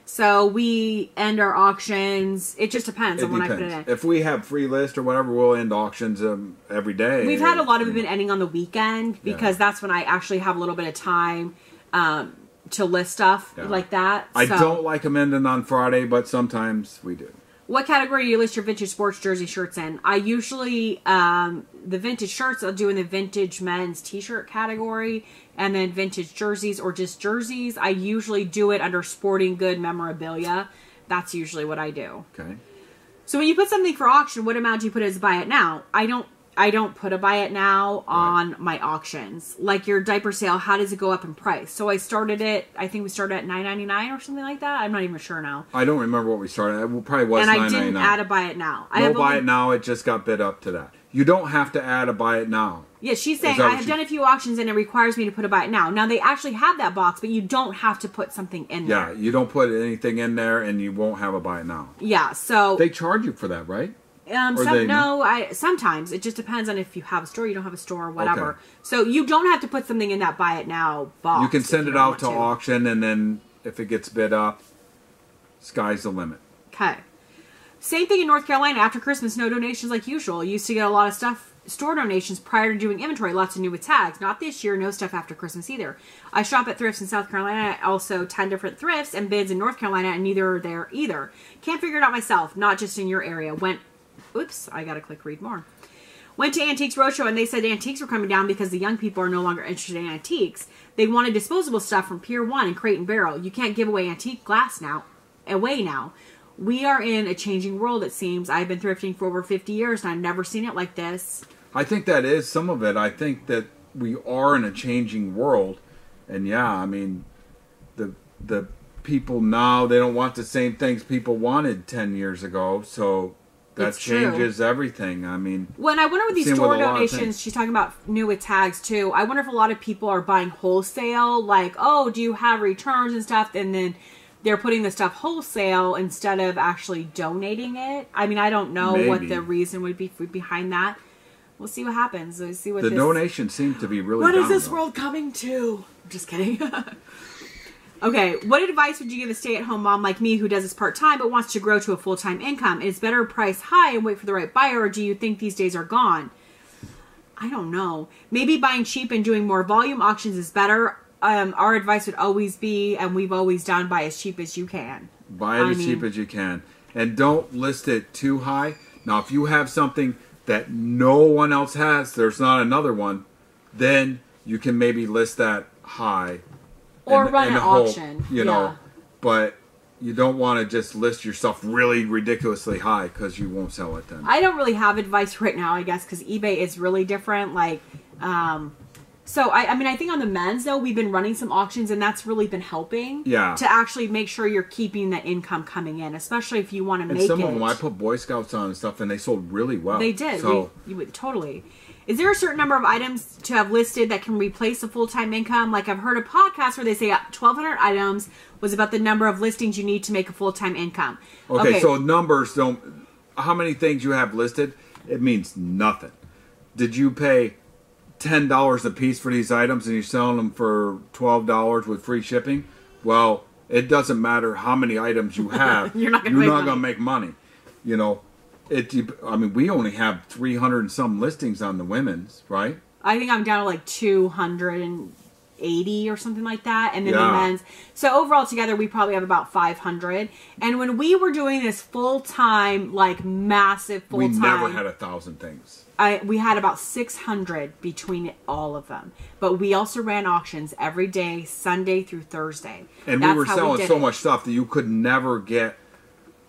So we end our auctions. It just depends on when I put it in. If we have free list or whatever, we'll end auctions every day. We've had a lot of it been ending on the weekend because that's when I actually have a little bit of time to list stuff like that. I don't like them ending on Friday, but sometimes we do. What category do you list your vintage sports jersey shirts in? I usually, the vintage shirts I'll do in the vintage men's t-shirt category, and then vintage jerseys or just jerseys, I usually do it under sporting good memorabilia. That's usually what I do. Okay. So when you put something for auction, what amount do you put as buy it now? I don't put a buy it now on my auctions. Like your diaper sale, how does it go up in price? So I started it, I think we started at $9.99 or something like that. I'm not even sure now. I don't remember what we started. It probably was $9.99. And I didn't add a buy it now. Buy it now, it just got bid up to that. You don't have to add a buy it now. Yeah, she's saying I have done a few auctions and it requires me to put a buy it now. Now they actually have that box, but you don't have to put something in there. Yeah, you don't put anything in there and you won't have a buy it now. Yeah, so... They charge you for that, right? Sometimes. It just depends on if you have a store, you don't have a store, or whatever. Okay. So you don't have to put something in that buy it now box. You can send it out to auction, and then if it gets bid up, sky's the limit. Okay. Same thing in North Carolina. After Christmas, no donations like usual. Used to get a lot of stuff, store donations prior to doing inventory. Lots of new with tags. Not this year. No stuff after Christmas either. I shop at thrifts in South Carolina. Also 10 different thrifts and bids in North Carolina, and neither are there either. Can't figure it out myself. Not just in your area. Oops, I gotta click read more. Went to Antiques Roadshow and they said antiques were coming down because the young people are no longer interested in antiques. They wanted disposable stuff from Pier 1 and Crate and Barrel. You can't give away antique glass away now. We are in a changing world, it seems. I've been thrifting for over 50 years, and I've never seen it like this. I think that is some of it. I think that we are in a changing world. And yeah, I mean, the people now, they don't want the same things people wanted 10 years ago. So that changes everything. I mean, when I wonder with these store donations, she's talking about new with tags too. I wonder if a lot of people are buying wholesale, like, oh, do you have returns and stuff? And then they're putting the stuff wholesale instead of actually donating it. I mean, I don't know what the reason would be behind that. We'll see what happens. We'll see what the donations seem to be really. What is this world coming to? I'm just kidding. Okay, what advice would you give a stay-at-home mom like me who does this part-time but wants to grow to a full-time income? Is better price high and wait for the right buyer, or do you think these days are gone? I don't know. Maybe buying cheap and doing more volume auctions is better. Our advice would always be, and we've always done, buy as cheap as you can. Buy it as cheap as you can. And don't list it too high. Now, if you have something that no one else has, there's not another one, then you can maybe list that high. Or run an auction. You know, but you don't want to just list yourself really ridiculously high because you won't sell it then. I don't really have advice right now, I guess, because eBay is really different. Like, so, I mean, I think on the men's, though, we've been running some auctions, and that's really been helping. Yeah. To actually make sure you're keeping the income coming in, especially if you want to make it. And some of them, I put Boy Scouts on and stuff, and they sold really well. They did. So, totally. Is there a certain number of items to have listed that can replace a full-time income? Like, I've heard a podcast where they say 1,200 items was about the number of listings you need to make a full-time income. Okay, so numbers don't... How many things you have listed, it means nothing. Did you pay $10 a piece for these items and you're selling them for $12 with free shipping? Well, it doesn't matter how many items you have. You're not going to make money. You know, I mean, we only have 300 and some listings on the women's, right? I think I'm down to like 280 or something like that. And then the men's. So overall together, we probably have about 500. And when we were doing this full-time, like massive full-time... We never had 1,000 things. We had about 600 between all of them. But we also ran auctions every day, Sunday through Thursday. And we were selling so much stuff that you could never get...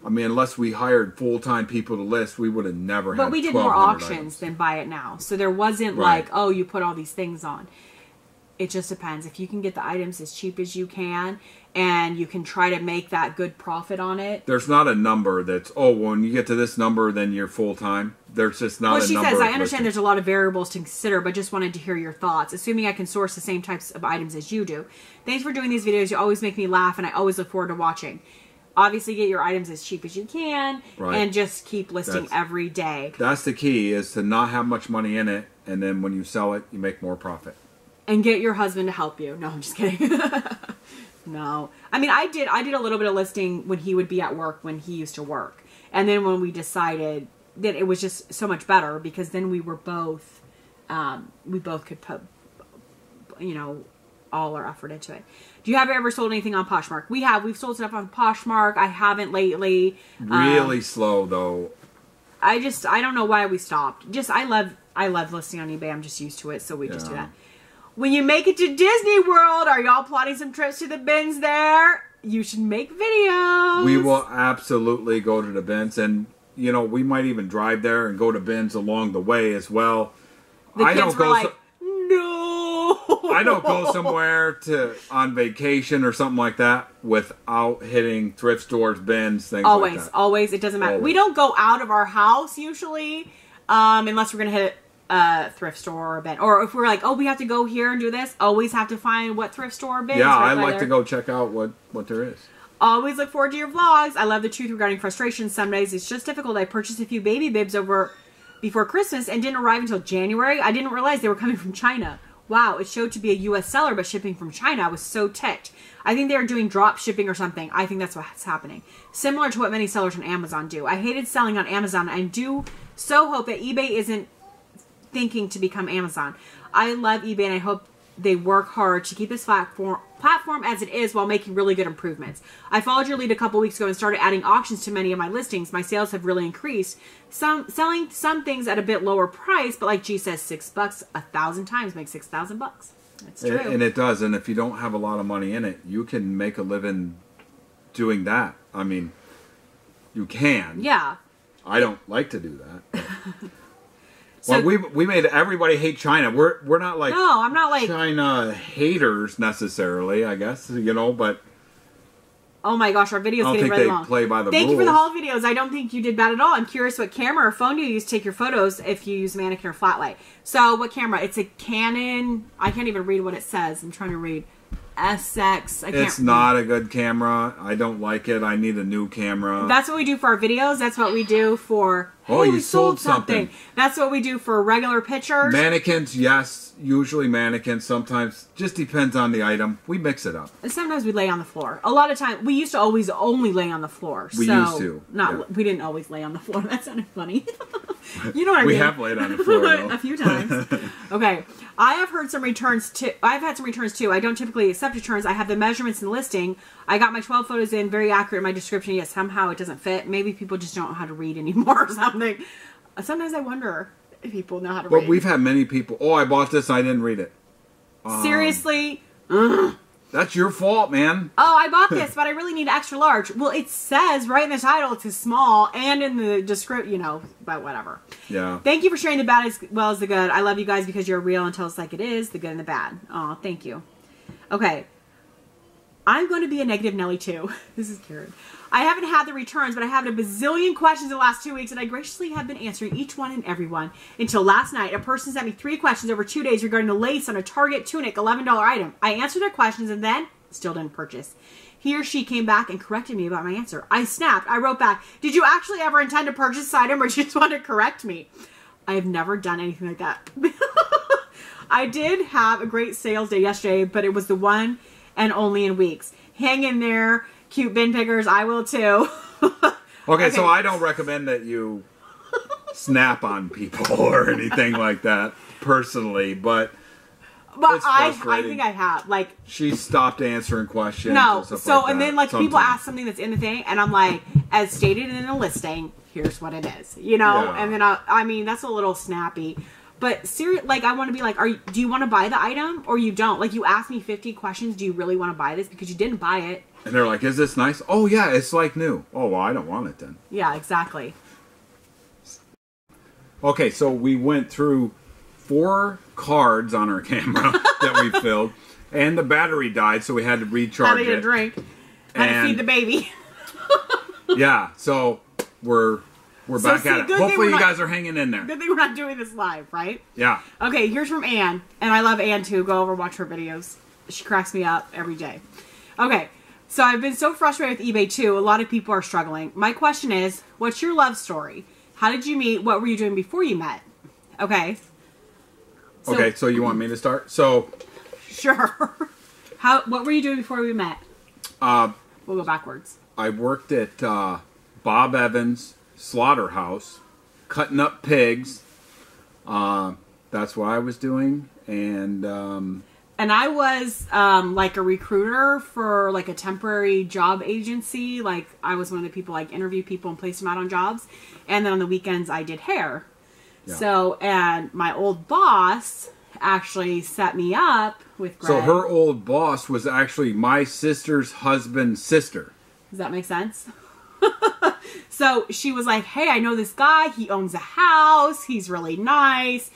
I mean, unless we hired full-time people to list, we would have never had 1,200 But we did more auctions than buy it now. So there wasn't like, oh, you put all these things on. It just depends. If you can get the items as cheap as you can, and you can try to make that good profit on it. There's not a number that's, oh, when you get to this number, then you're full-time. There's just not a number. Well, she says, I understand there's a lot of variables to consider, but just wanted to hear your thoughts. Assuming I can source the same types of items as you do. Thanks for doing these videos. You always make me laugh, and I always look forward to watching. Obviously, get your items as cheap as you can, and just keep listing every day. That's the key, is to not have much money in it, and then when you sell it, you make more profit. And get your husband to help you. No, I'm just kidding. No. I mean, I did a little bit of listing when he would be at work, when he used to work. And then when we decided that it was just so much better, because then we were both, we both could put, you know, all our effort into it. Do you have ever sold anything on Poshmark? We have. We've sold stuff on Poshmark. I haven't lately. Really slow though. I don't know why we stopped. I love listing on eBay. I'm just used to it, so we just do that. When you make it to Disney World, are y'all plotting some trips to the bins there? You should make videos. We will absolutely go to the bins, and you know, we might even drive there and go to bins along the way as well. The kids were like, no. I don't go somewhere on vacation or something like that without hitting thrift stores, bins, things like that. Always. It doesn't matter. Always. We don't go out of our house usually, unless we're going to hit a thrift store or a bin. Or if we're like, oh, we have to go here and do this, always have to find what thrift store or bin. Yeah, I like to go check out what there is. Always look forward to your vlogs. I love the truth regarding frustration. Some days it's just difficult. I purchased a few baby bibs before Christmas and didn't arrive until January. I didn't realize they were coming from China. Wow, it showed to be a U.S. seller, but shipping from China. I was so ticked. I think they were doing drop shipping or something. I think that's what's happening. Similar to what many sellers on Amazon do. I hated selling on Amazon. I do so hope that eBay isn't thinking to become Amazon. I love eBay, and I hope they work hard to keep this platform as it is while making really good improvements. I followed your lead a couple weeks ago and started adding auctions to many of my listings. My sales have really increased. Selling some things at a bit lower price, but like G says, $6 1,000 times makes $6,000. That's true. And it does. And if you don't have a lot of money in it, you can make a living doing that. I mean, you can. Yeah. I don't like to do that. So, well, we made everybody hate China. We're not like no, I'm not like China haters necessarily, I guess, but oh my gosh, our video's getting really long. Play by the Thank rules. you for the haul videos. I don't think you did bad at all. I'm curious what camera or phone you use to take your photos if you use mannequin or flat light. So what camera? It's a Canon. I can't even read what it says. I'm trying to read. SX. It's not a good camera. I don't like it. I need a new camera. That's what we do for our videos. That's what we do for... Oh, you sold something. That's what we do for regular pictures. Mannequins, yes. Usually mannequins. Sometimes. Just depends on the item. We mix it up. And sometimes we lay on the floor. A lot of times... We used to always only lay on the floor. We used to. We didn't always lay on the floor. That sounded funny. You know what I mean? We have laid on the floor, though. A few times. Okay. I have heard some returns too. I've had some returns too. I don't typically accept returns. I have the measurements and listing. I got my 12 photos in, very accurate in my description, yet somehow it doesn't fit. Maybe people just don't know how to read anymore or something. Sometimes I wonder if people know how to read. Well, we've had many people, I bought this and I didn't read it. Seriously? That's your fault, man. Oh, I bought this, but I really need extra large. Well, it says right in the title it's a small, and in the description, but whatever. Yeah. Thank you for sharing the bad as well as the good. I love you guys because you're real and tell us like it is, the good and the bad. Oh, thank you. Okay. I'm going to be a negative Nelly too. This is Karen. I haven't had the returns, but I have a bazillion questions in the last 2 weeks, and I graciously have been answering each one and every one. Until last night, a person sent me 3 questions over 2 days regarding the lace on a Target tunic $11 item. I answered their questions and then still didn't purchase. He or she came back and corrected me about my answer. I snapped. I wrote back, did you actually ever intend to purchase this item or just want to correct me? I have never done anything like that. I did have a great sales day yesterday, but it was the one and only in weeks. Hang in there. Cute bin pickers, I will too. Okay, so I don't recommend that you snap on people or anything like that personally, but I think I have. Like, she stopped answering questions. No, and stuff so like and that then like sometimes. people ask something that's in the thing, and I'm like, as stated in the listing, here's what it is, Yeah. And then I mean that's a little snappy. But seriously, like, I want to be like, do you want to buy the item or you don't? Like, you asked me 50 questions. Do you really want to buy this? Because you didn't buy it. And they're like, is this nice? Oh, yeah, it's like new. Oh, well, I don't want it then. Yeah, exactly. Okay, so we went through 4 cards on our camera that we filled. And the battery died, so we had to recharge Had to get a drink. Had to feed the baby. Yeah, so we're back at it. Hopefully you guys are hanging in there. Good thing we're not doing this live, right? Yeah. Okay, here's from Anne. And I love Anne too. Go over and watch her videos. She cracks me up every day. Okay, so I've been so frustrated with eBay too. A lot of people are struggling. My question is, what's your love story? How did you meet? What were you doing before you met? Okay. So you want me to start? So... Sure. What were you doing before we met? We'll go backwards. I worked at Bob Evans' slaughterhouse, cutting up pigs. That's what I was doing, and I was like a recruiter for like a temporary job agency. Like I was one of the people like interview people and place them out on jobs, and then on the weekends I did hair. Yeah. So and my old boss actually set me up with Greg. So her old boss was actually my sister's husband's sister. Does that make sense? So she was like, hey, I know this guy. He owns a house. He's really nice.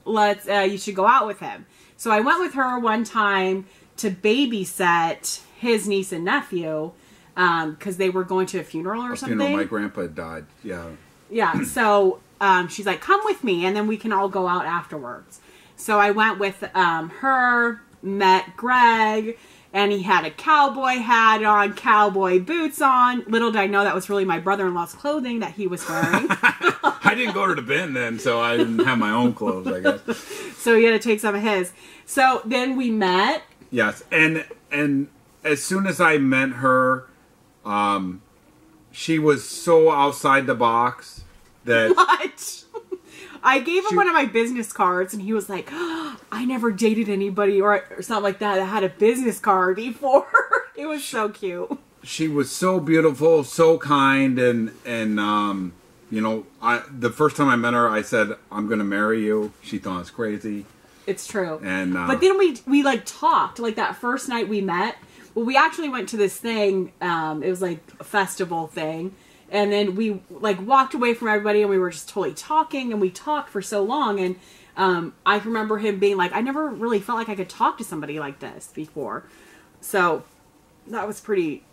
You should go out with him. So I went with her one time to babysit his niece and nephew because they were going to a funeral or something. Funeral, my grandpa died. Yeah. Yeah. So she's like, come with me and then we can all go out afterwards. So I went with her, met Greg, and he had a cowboy hat on, cowboy boots on. Little did I know that was really my brother-in-law's clothing that he was wearing. I didn't go to the bin then, so I didn't have my own clothes, I guess. So he had to take some of his. So then we met. Yes, and as soon as I met her, she was so outside the box that... What? I gave him one of my business cards, and he was like, oh, I never dated anybody or something like that had a business card before. It was so cute. She was so beautiful, so kind, and you know, the first time I met her, I said, I'm going to marry you. She thought I was crazy. It's true. And but then we like talked, like that first night we met. Well, we actually went to this thing. It was like a festival thing. And then we like walked away from everybody and we were just totally talking and we talked for so long. And I remember him being like, I never really felt like I could talk to somebody like this before. So that was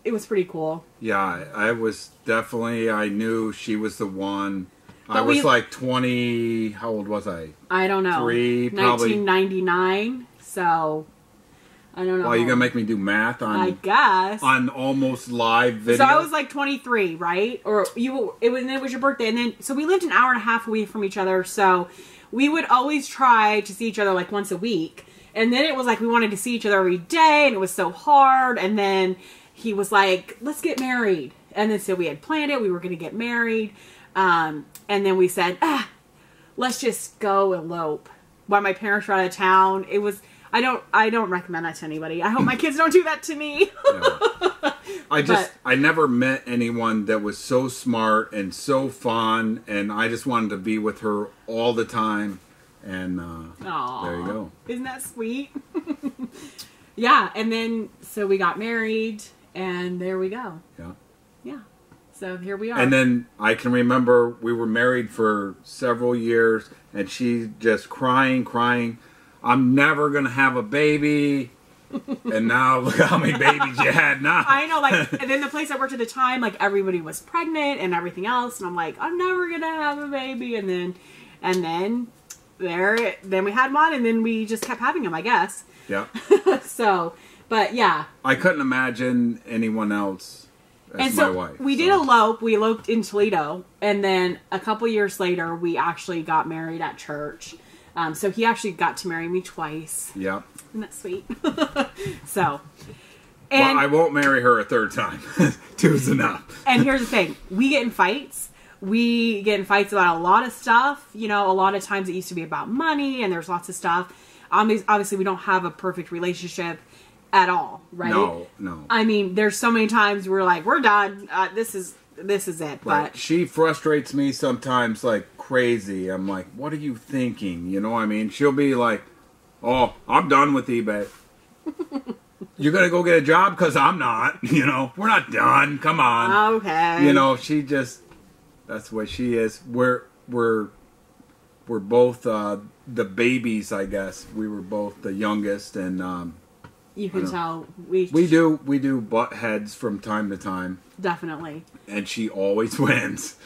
it was pretty cool. Yeah, I was definitely, I knew she was the one. But I was like 20, how old was I? I don't know. 1999, so I don't know. Well, you're going to make me do math on... I guess. On almost live video? So I was like 23, right? Or it was your birthday. And then, so we lived an hour and a half away from each other, so we would always try to see each other like once a week. And then it was like we wanted to see each other every day, and it was so hard. And then he was like, let's get married. And then so we had planned it. We were going to get married. And then we said, let's just go elope. While my parents were out of town, it was... I don't recommend that to anybody. I hope my kids don't do that to me. Yeah. I never met anyone that was so smart and so fun, and I just wanted to be with her all the time. And there you go. Isn't that sweet? Yeah, and then so we got married, and there we go. Yeah. Yeah. So here we are. And then I can remember we were married for several years, and she just crying. I'm never going to have a baby. And now look how many babies you had now. I know, like, and then the place I worked at the time, like, everybody was pregnant and everything else. And I'm like, I'm never going to have a baby. And then we had one, and then we just kept having them, I guess. Yeah. So, but yeah. I couldn't imagine anyone else as my wife. We did elope. We eloped in Toledo. And then a couple years later, we actually got married at church. So he actually got to marry me twice. Yep. Isn't that sweet? So. And, well, I won't marry her a third time. Two's enough. And here's the thing. We get in fights. We get in fights about a lot of stuff. You know, a lot of times it used to be about money, and there's lots of stuff. Obviously, we don't have a perfect relationship at all, right? No. I mean, there's so many times we're like, we're done. This is it. Right. But she frustrates me sometimes like crazy. I'm like, what are you thinking? You know what I mean? She'll be like, oh, I'm done with eBay. You're going to go get a job? Because I'm not. You know, we're not done. Come on. Okay. You know, she just, that's the way she is. We're both the babies, I guess. We were both the youngest, and you can tell we do butt heads from time to time. Definitely. And she always wins.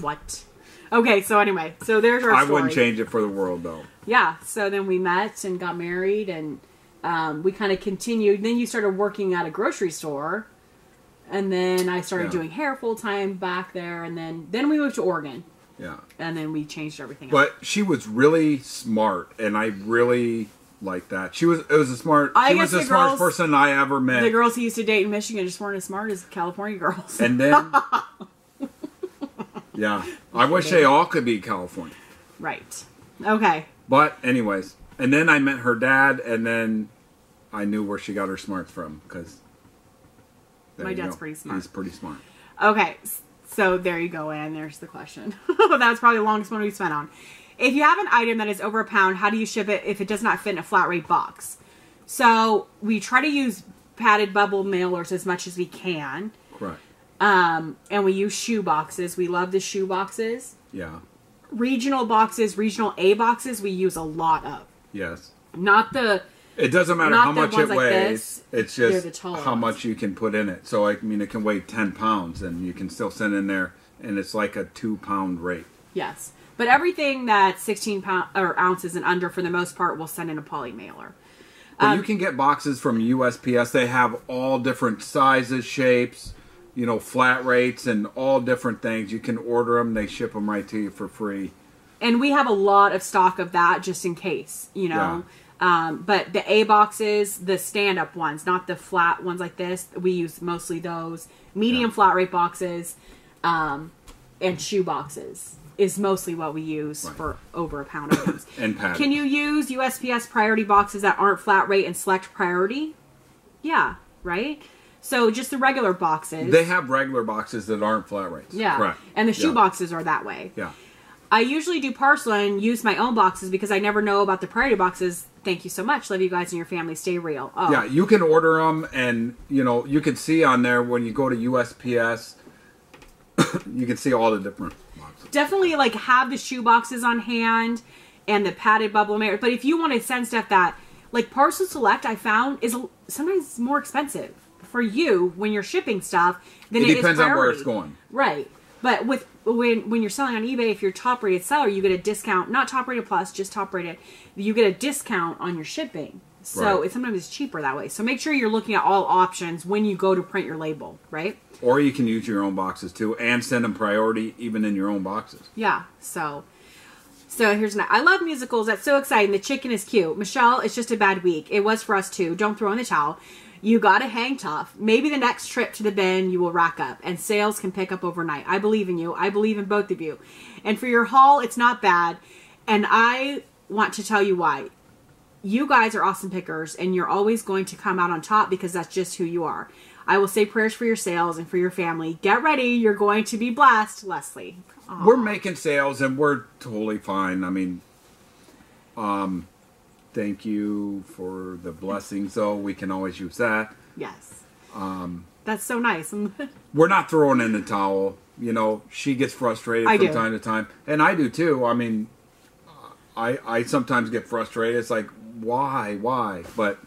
What? Okay, so anyway, so there's our story. I wouldn't change it for the world, though. Yeah, so then we met and got married, and we kind of continued. Then you started working at a grocery store, and then I started doing hair full time back there, and then we moved to Oregon. Yeah. And then we changed everything. But she was really smart, and I really like that. She was the smartest person I ever met. The girls he used to date in Michigan just weren't as smart as California girls. And then yeah. I wish they all could be California. Right. Okay. But anyways, and then I met her dad, and then I knew where she got her smarts from, because my dad's pretty smart. He's pretty smart. Okay. So there you go, and there's the question. That's probably the longest one we spent on. If you have an item that is over £1, how do you ship it if it does not fit in a flat rate box? So we try to use padded bubble mailers as much as we can. Correct. And we use shoe boxes. We love the shoe boxes. Yeah. Regional boxes, regional A boxes, we use a lot of. Yes. It doesn't matter how much it weighs. Like it's just how much you can put in it. So, I mean, it can weigh 10 pounds, and you can still send in there, and it's like a 2-pound rate. Yes. But everything that's 16 ounces and under, for the most part, we'll send in a poly mailer. But you can get boxes from USPS. They have all different sizes, shapes, you know, flat rates, and all different things. You can order them. They ship them right to you for free. And we have a lot of stock of that just in case, you know. Yeah. But the A boxes, the stand-up ones, not the flat ones like this, we use mostly those. Medium flat rate boxes and shoe boxes is mostly what we use for over £1 items. And padded. Can you use USPS priority boxes that aren't flat rate and select priority? Yeah, right? So just the regular boxes. They have regular boxes that aren't flat rates. Yeah. Correct. And the shoe boxes are that way. Yeah. I usually do parcel and use my own boxes because I never know about the priority boxes. Thank you so much. Love you guys and your family. Stay real. Oh. Yeah, you can order them, and, you know, you can see on there when you go to USPS, you can see all the different boxes. Definitely, like, have the shoe boxes on hand and the padded bubble mayor. But if you want to send stuff that, like, Parcel Select, I found, is sometimes more expensive for you when you're shipping stuff than it is depends on where Priority. it's going. Right. But when you're selling on eBay, if you're top rated seller, you get a discount. Not top rated plus, just top rated. You get a discount on your shipping. So sometimes it's cheaper that way. So make sure you're looking at all options when you go to print your label, right? Or you can use your own boxes too, and send them priority even in your own boxes. Yeah. So here's an. I love musicals. That's so exciting. The chicken is cute. Michelle, it's just a bad week. It was for us too. Don't throw in the towel. You gotta hang tough. Maybe the next trip to the bin you will rack up, and sales can pick up overnight. I believe in you. I believe in both of you. And for your haul, it's not bad. And I want to tell you why. You guys are awesome pickers, and you're always going to come out on top because that's just who you are. I will say prayers for your sales and for your family. Get ready. You're going to be blessed, Leslie. Aww. We're making sales, and we're totally fine. I mean, thank you for the blessings, though. We can always use that. Yes. That's so nice. We're not throwing in the towel. You know, she gets frustrated from time to time. And I do, too. I mean, I sometimes get frustrated. It's like, why? But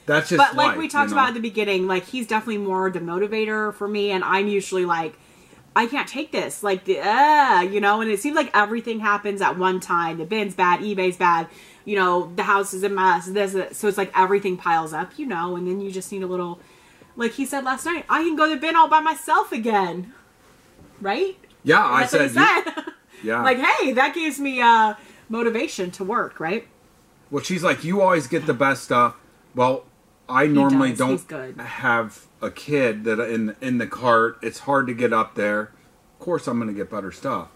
that's just But like life, we talked about at the beginning, like, he's definitely more the motivator for me, and I'm usually like, I can't take this. Like, you know, and it seems like everything happens at one time. The bin's bad, eBay's bad, you know, the house is a mess. So it's like everything piles up, you know, and then you just need a little, like he said last night, I can go to the bin all by myself again. Right? Yeah, I That's what he said. Yeah. Like, hey, that gives me motivation to work, right? Well, she's like, you always get the best stuff. Well, I normally don't have a kid that in the cart. It's hard to get up there. Of course, I'm going to get better stuff.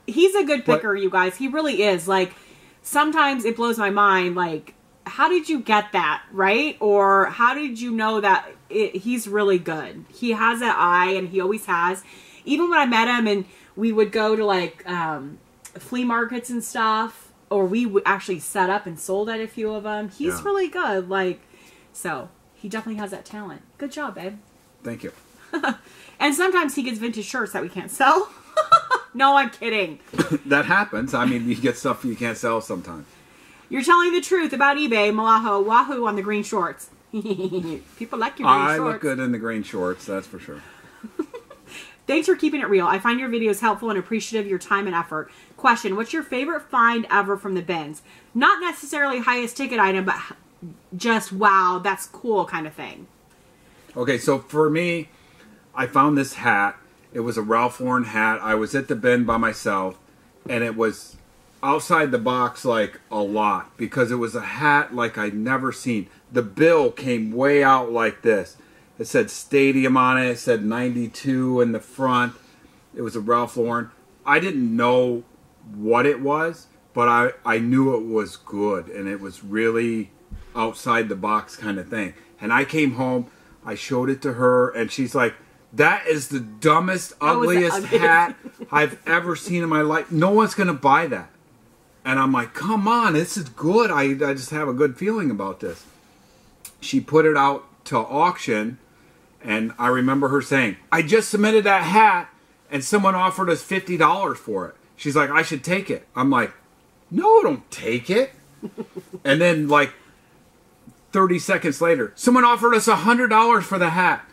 He's a good picker, you guys. He really is. Like, sometimes it blows my mind. Like, how did you get that, right? Or how did you know that he's really good? He has that eye, and he always has. Even when I met him and we would go to, like, flea markets and stuff, or we would actually set up and sold at a few of them. He's really good. Like, so he definitely has that talent. Good job, babe. Thank you. And sometimes he gets vintage shirts that we can't sell. No, I'm kidding. That happens. I mean, you get stuff you can't sell sometimes. You're telling the truth about eBay, Malaho. Wahoo on the green shorts. People like your green shorts. I look good in the green shorts, that's for sure. Thanks for keeping it real. I find your videos helpful and appreciative of your time and effort. Question, what's your favorite find ever from the bins? Not necessarily highest ticket item, but just, wow, that's cool kind of thing. Okay, so for me, I found this hat. It was a Ralph Lauren hat. I was at the bin by myself, and it was outside the box like a lot because it was a hat like I'd never seen. The bill came way out like this. It said Stadium on it. It said 92 in the front. It was a Ralph Lauren. I didn't know what it was, but I knew it was good, and it was really outside the box kind of thing. And I came home, I showed it to her, and she's like, that is the dumbest, ugliest hat I've ever seen in my life. No one's going to buy that. And I'm like, come on, this is good. I just have a good feeling about this. She put it out to auction, and I remember her saying, I just submitted that hat, and someone offered us $50 for it. She's like, I should take it. I'm like, no, don't take it. And then, like, 30 seconds later, someone offered us $100 for the hat.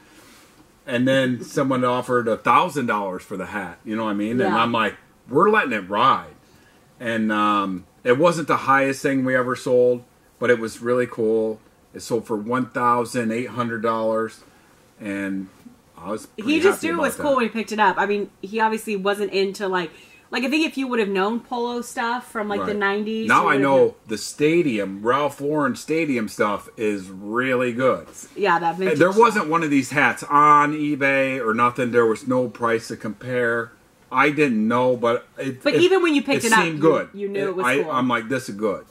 And then someone offered $1,000 for the hat. You know what I mean? Yeah. And I'm like, we're letting it ride. And it wasn't the highest thing we ever sold, but it was really cool. It sold for $1,800. And I was pretty He just happy knew it was cool when he picked it up. I mean, he obviously wasn't into, like I think if you would have known polo stuff from, like, the 90s. Now I know the Stadium, Ralph Lauren Stadium stuff is really good. Yeah, that vintage There wasn't one of these hats on eBay or nothing. There was no price to compare. I didn't know, but even when you picked it up, seemed good. You knew it was cool. I'm like, this is good.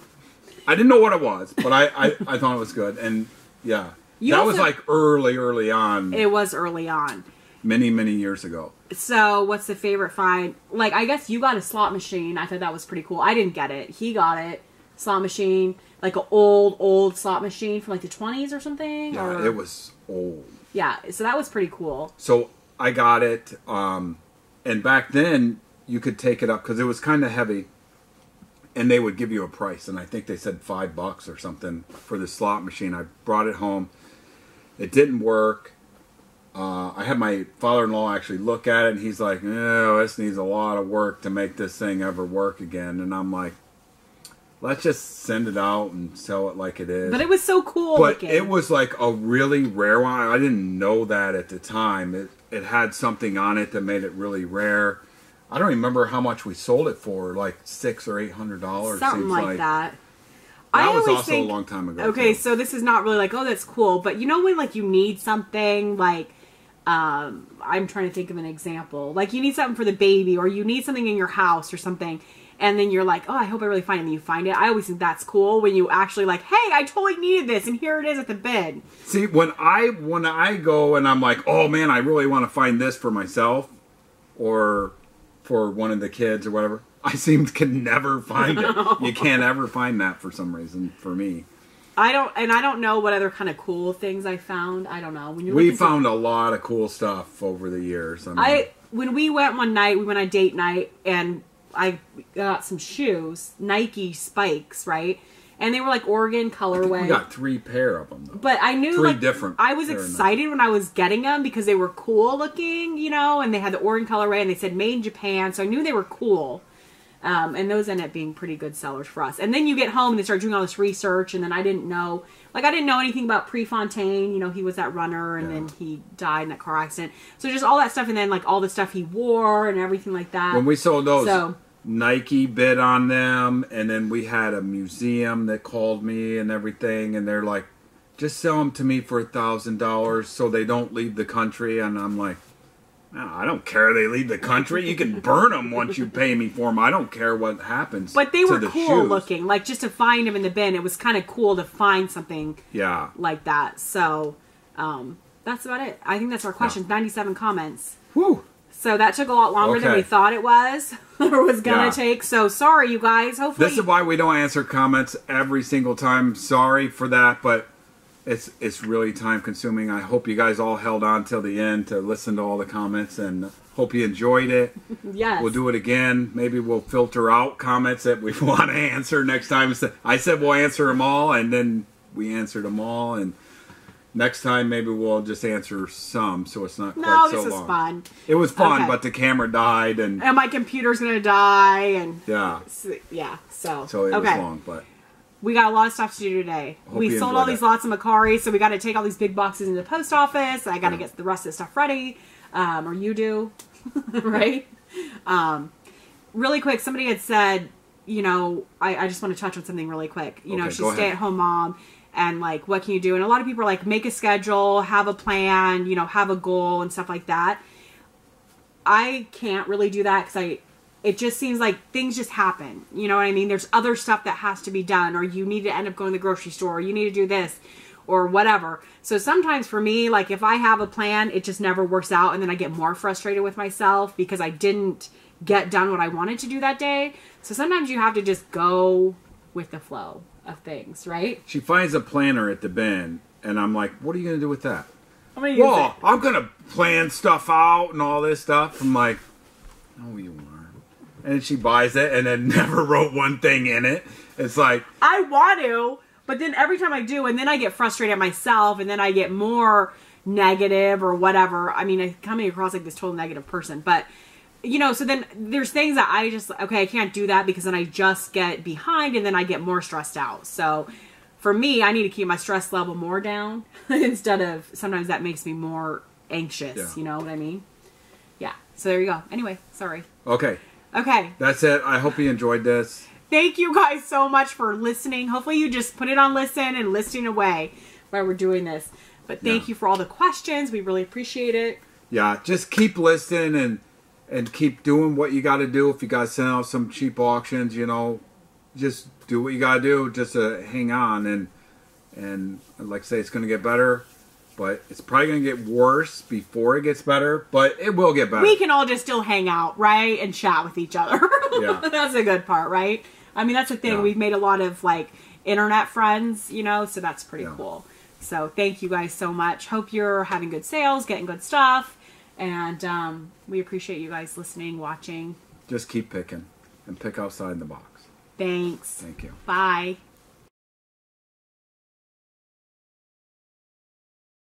I didn't know what it was, but I thought it was good. And, yeah. That was, like, early on. It was early on. Many, many years ago. So, what's the favorite find? Like, I guess you got a slot machine. I thought that was pretty cool. I didn't get it. He got it. Slot machine. Like an old slot machine from, like, the 20s or something. Yeah, it was old. Yeah, so that was pretty cool. So, I got it. And back then, you could take it up because it was kind of heavy. And they would give you a price. And I think they said $5 or something for the slot machine. I brought it home. It didn't work. I had my father-in-law actually look at it. And he's like, no, this needs a lot of work to make this thing ever work again. And I'm like, let's just send it out and sell it like it is. But it was so cool But looking. it was like a really rare one. I didn't know that at the time. It had something on it that made it really rare. I don't remember how much we sold it for, like $600 or $800. Something like that. That was always also think, a long time ago. Okay, too. so this is not really like, oh, that's cool. But you know when like you need something like, I'm trying to think of an example. Like you need something for the baby or you need something in your house or something. And then you're like, oh, I hope I really find it. And you find it. I always think that's cool when you actually like, hey, I totally needed this. And here it is at the bin. See, when I go and I'm like, oh man, I really want to find this for myself or for one of the kids or whatever, can never find it. You can't ever find that for some reason for me. I don't know what other kind of cool things I found. I don't know. When we found a lot of cool stuff over the years. When we went one night, we went on date night and I got some shoes, Nike spikes, right? And they were like Oregon colorway. We got 3 pair of them, though. But I knew three like, different. I was excited when I was getting them because they were cool looking, you know, and they had the Oregon colorway and they said made in Japan. So I knew they were cool. And those ended up being pretty good sellers for us. And then you get home and they start doing all this research. And then I didn't know anything about Prefontaine. You know, he was that runner and then he died in that car accident. So just all that stuff. And then like all the stuff he wore and everything like that. When we sold those, Nike bid on them. And then we had a museum that called me and everything. And they're like, just sell them to me for $1,000 so they don't leave the country. And I'm like, no, I don't care they leave the country. You can burn them once you pay me for them. I don't care what happens. But they were the cool shoes. looking. Like, just to find them in the bin, it was kind of cool to find something like that. So, that's about it. I think that's our questions. 97 comments. Whew. So that took a lot longer than we thought it was or was going to take. So, sorry, you guys. Hopefully... This is why we don't answer comments every single time. Sorry for that, but... It's really time consuming. I hope you guys all held on till the end to listen to all the comments and hope you enjoyed it. Yes. We'll do it again. Maybe we'll filter out comments that we want to answer next time. I said we'll answer them all and then we answered them all and next time maybe we'll just answer some so it's not quite so long. No, this was fun. It was fun, but the camera died and my computer's going to die and so it was long, but we got a lot of stuff to do today. We sold all these lots of Macari, so we got to take all these big boxes into the post office. I got to get the rest of the stuff ready, or you do, right? Really quick, somebody had said, you know, I just want to touch on something really quick. You know, she's a stay-at-home mom, and like, what can you do? And a lot of people are like, make a schedule, have a plan, you know, have a goal and stuff like that. I can't really do that because it just seems like things just happen. You know what I mean? There's other stuff that has to be done, or you need to end up going to the grocery store, or you need to do this, or whatever. So sometimes for me, like if I have a plan, it just never works out, and then I get more frustrated with myself because I didn't get done what I wanted to do that day. So sometimes you have to just go with the flow of things, right? She finds a planner at the bin, and I'm like, what are you going to do with that? I'm going to use it. I'm going to plan stuff out and all this stuff. I'm like, no, you aren't. And she buys it and then never wrote one thing in it. It's like... I want to, but then every time I do, and then I get frustrated at myself, and then I get more negative or whatever. I mean, I'm coming across like this total negative person. But, you know, so then there's things that I just... Okay, I can't do that because then I just get behind and then I get more stressed out. So, for me, I need to keep my stress level more down instead of... Sometimes that makes me more anxious. You know what I mean? Yeah. So, there you go. Anyway, sorry. Okay. That's it. I hope you enjoyed this. Thank you guys so much for listening. Hopefully you just put it on listen and listening away while we're doing this. But thank you for all the questions. We really appreciate it. Yeah, just keep listening and keep doing what you got to do. If you guys send out some cheap auctions, you know, just do what you got to do just to hang on. And like I say, it's going to get better. But it's probably going to get worse before it gets better. But it will get better. We can all just still hang out, right? And chat with each other. Yeah. That's a good part, right? I mean, that's the thing. Yeah. We've made a lot of, like, internet friends, you know? So that's pretty cool. So thank you guys so much. Hope you're having good sales, getting good stuff. And we appreciate you guys listening, watching. Just keep picking and pick outside the box. Thanks. Thank you. Bye.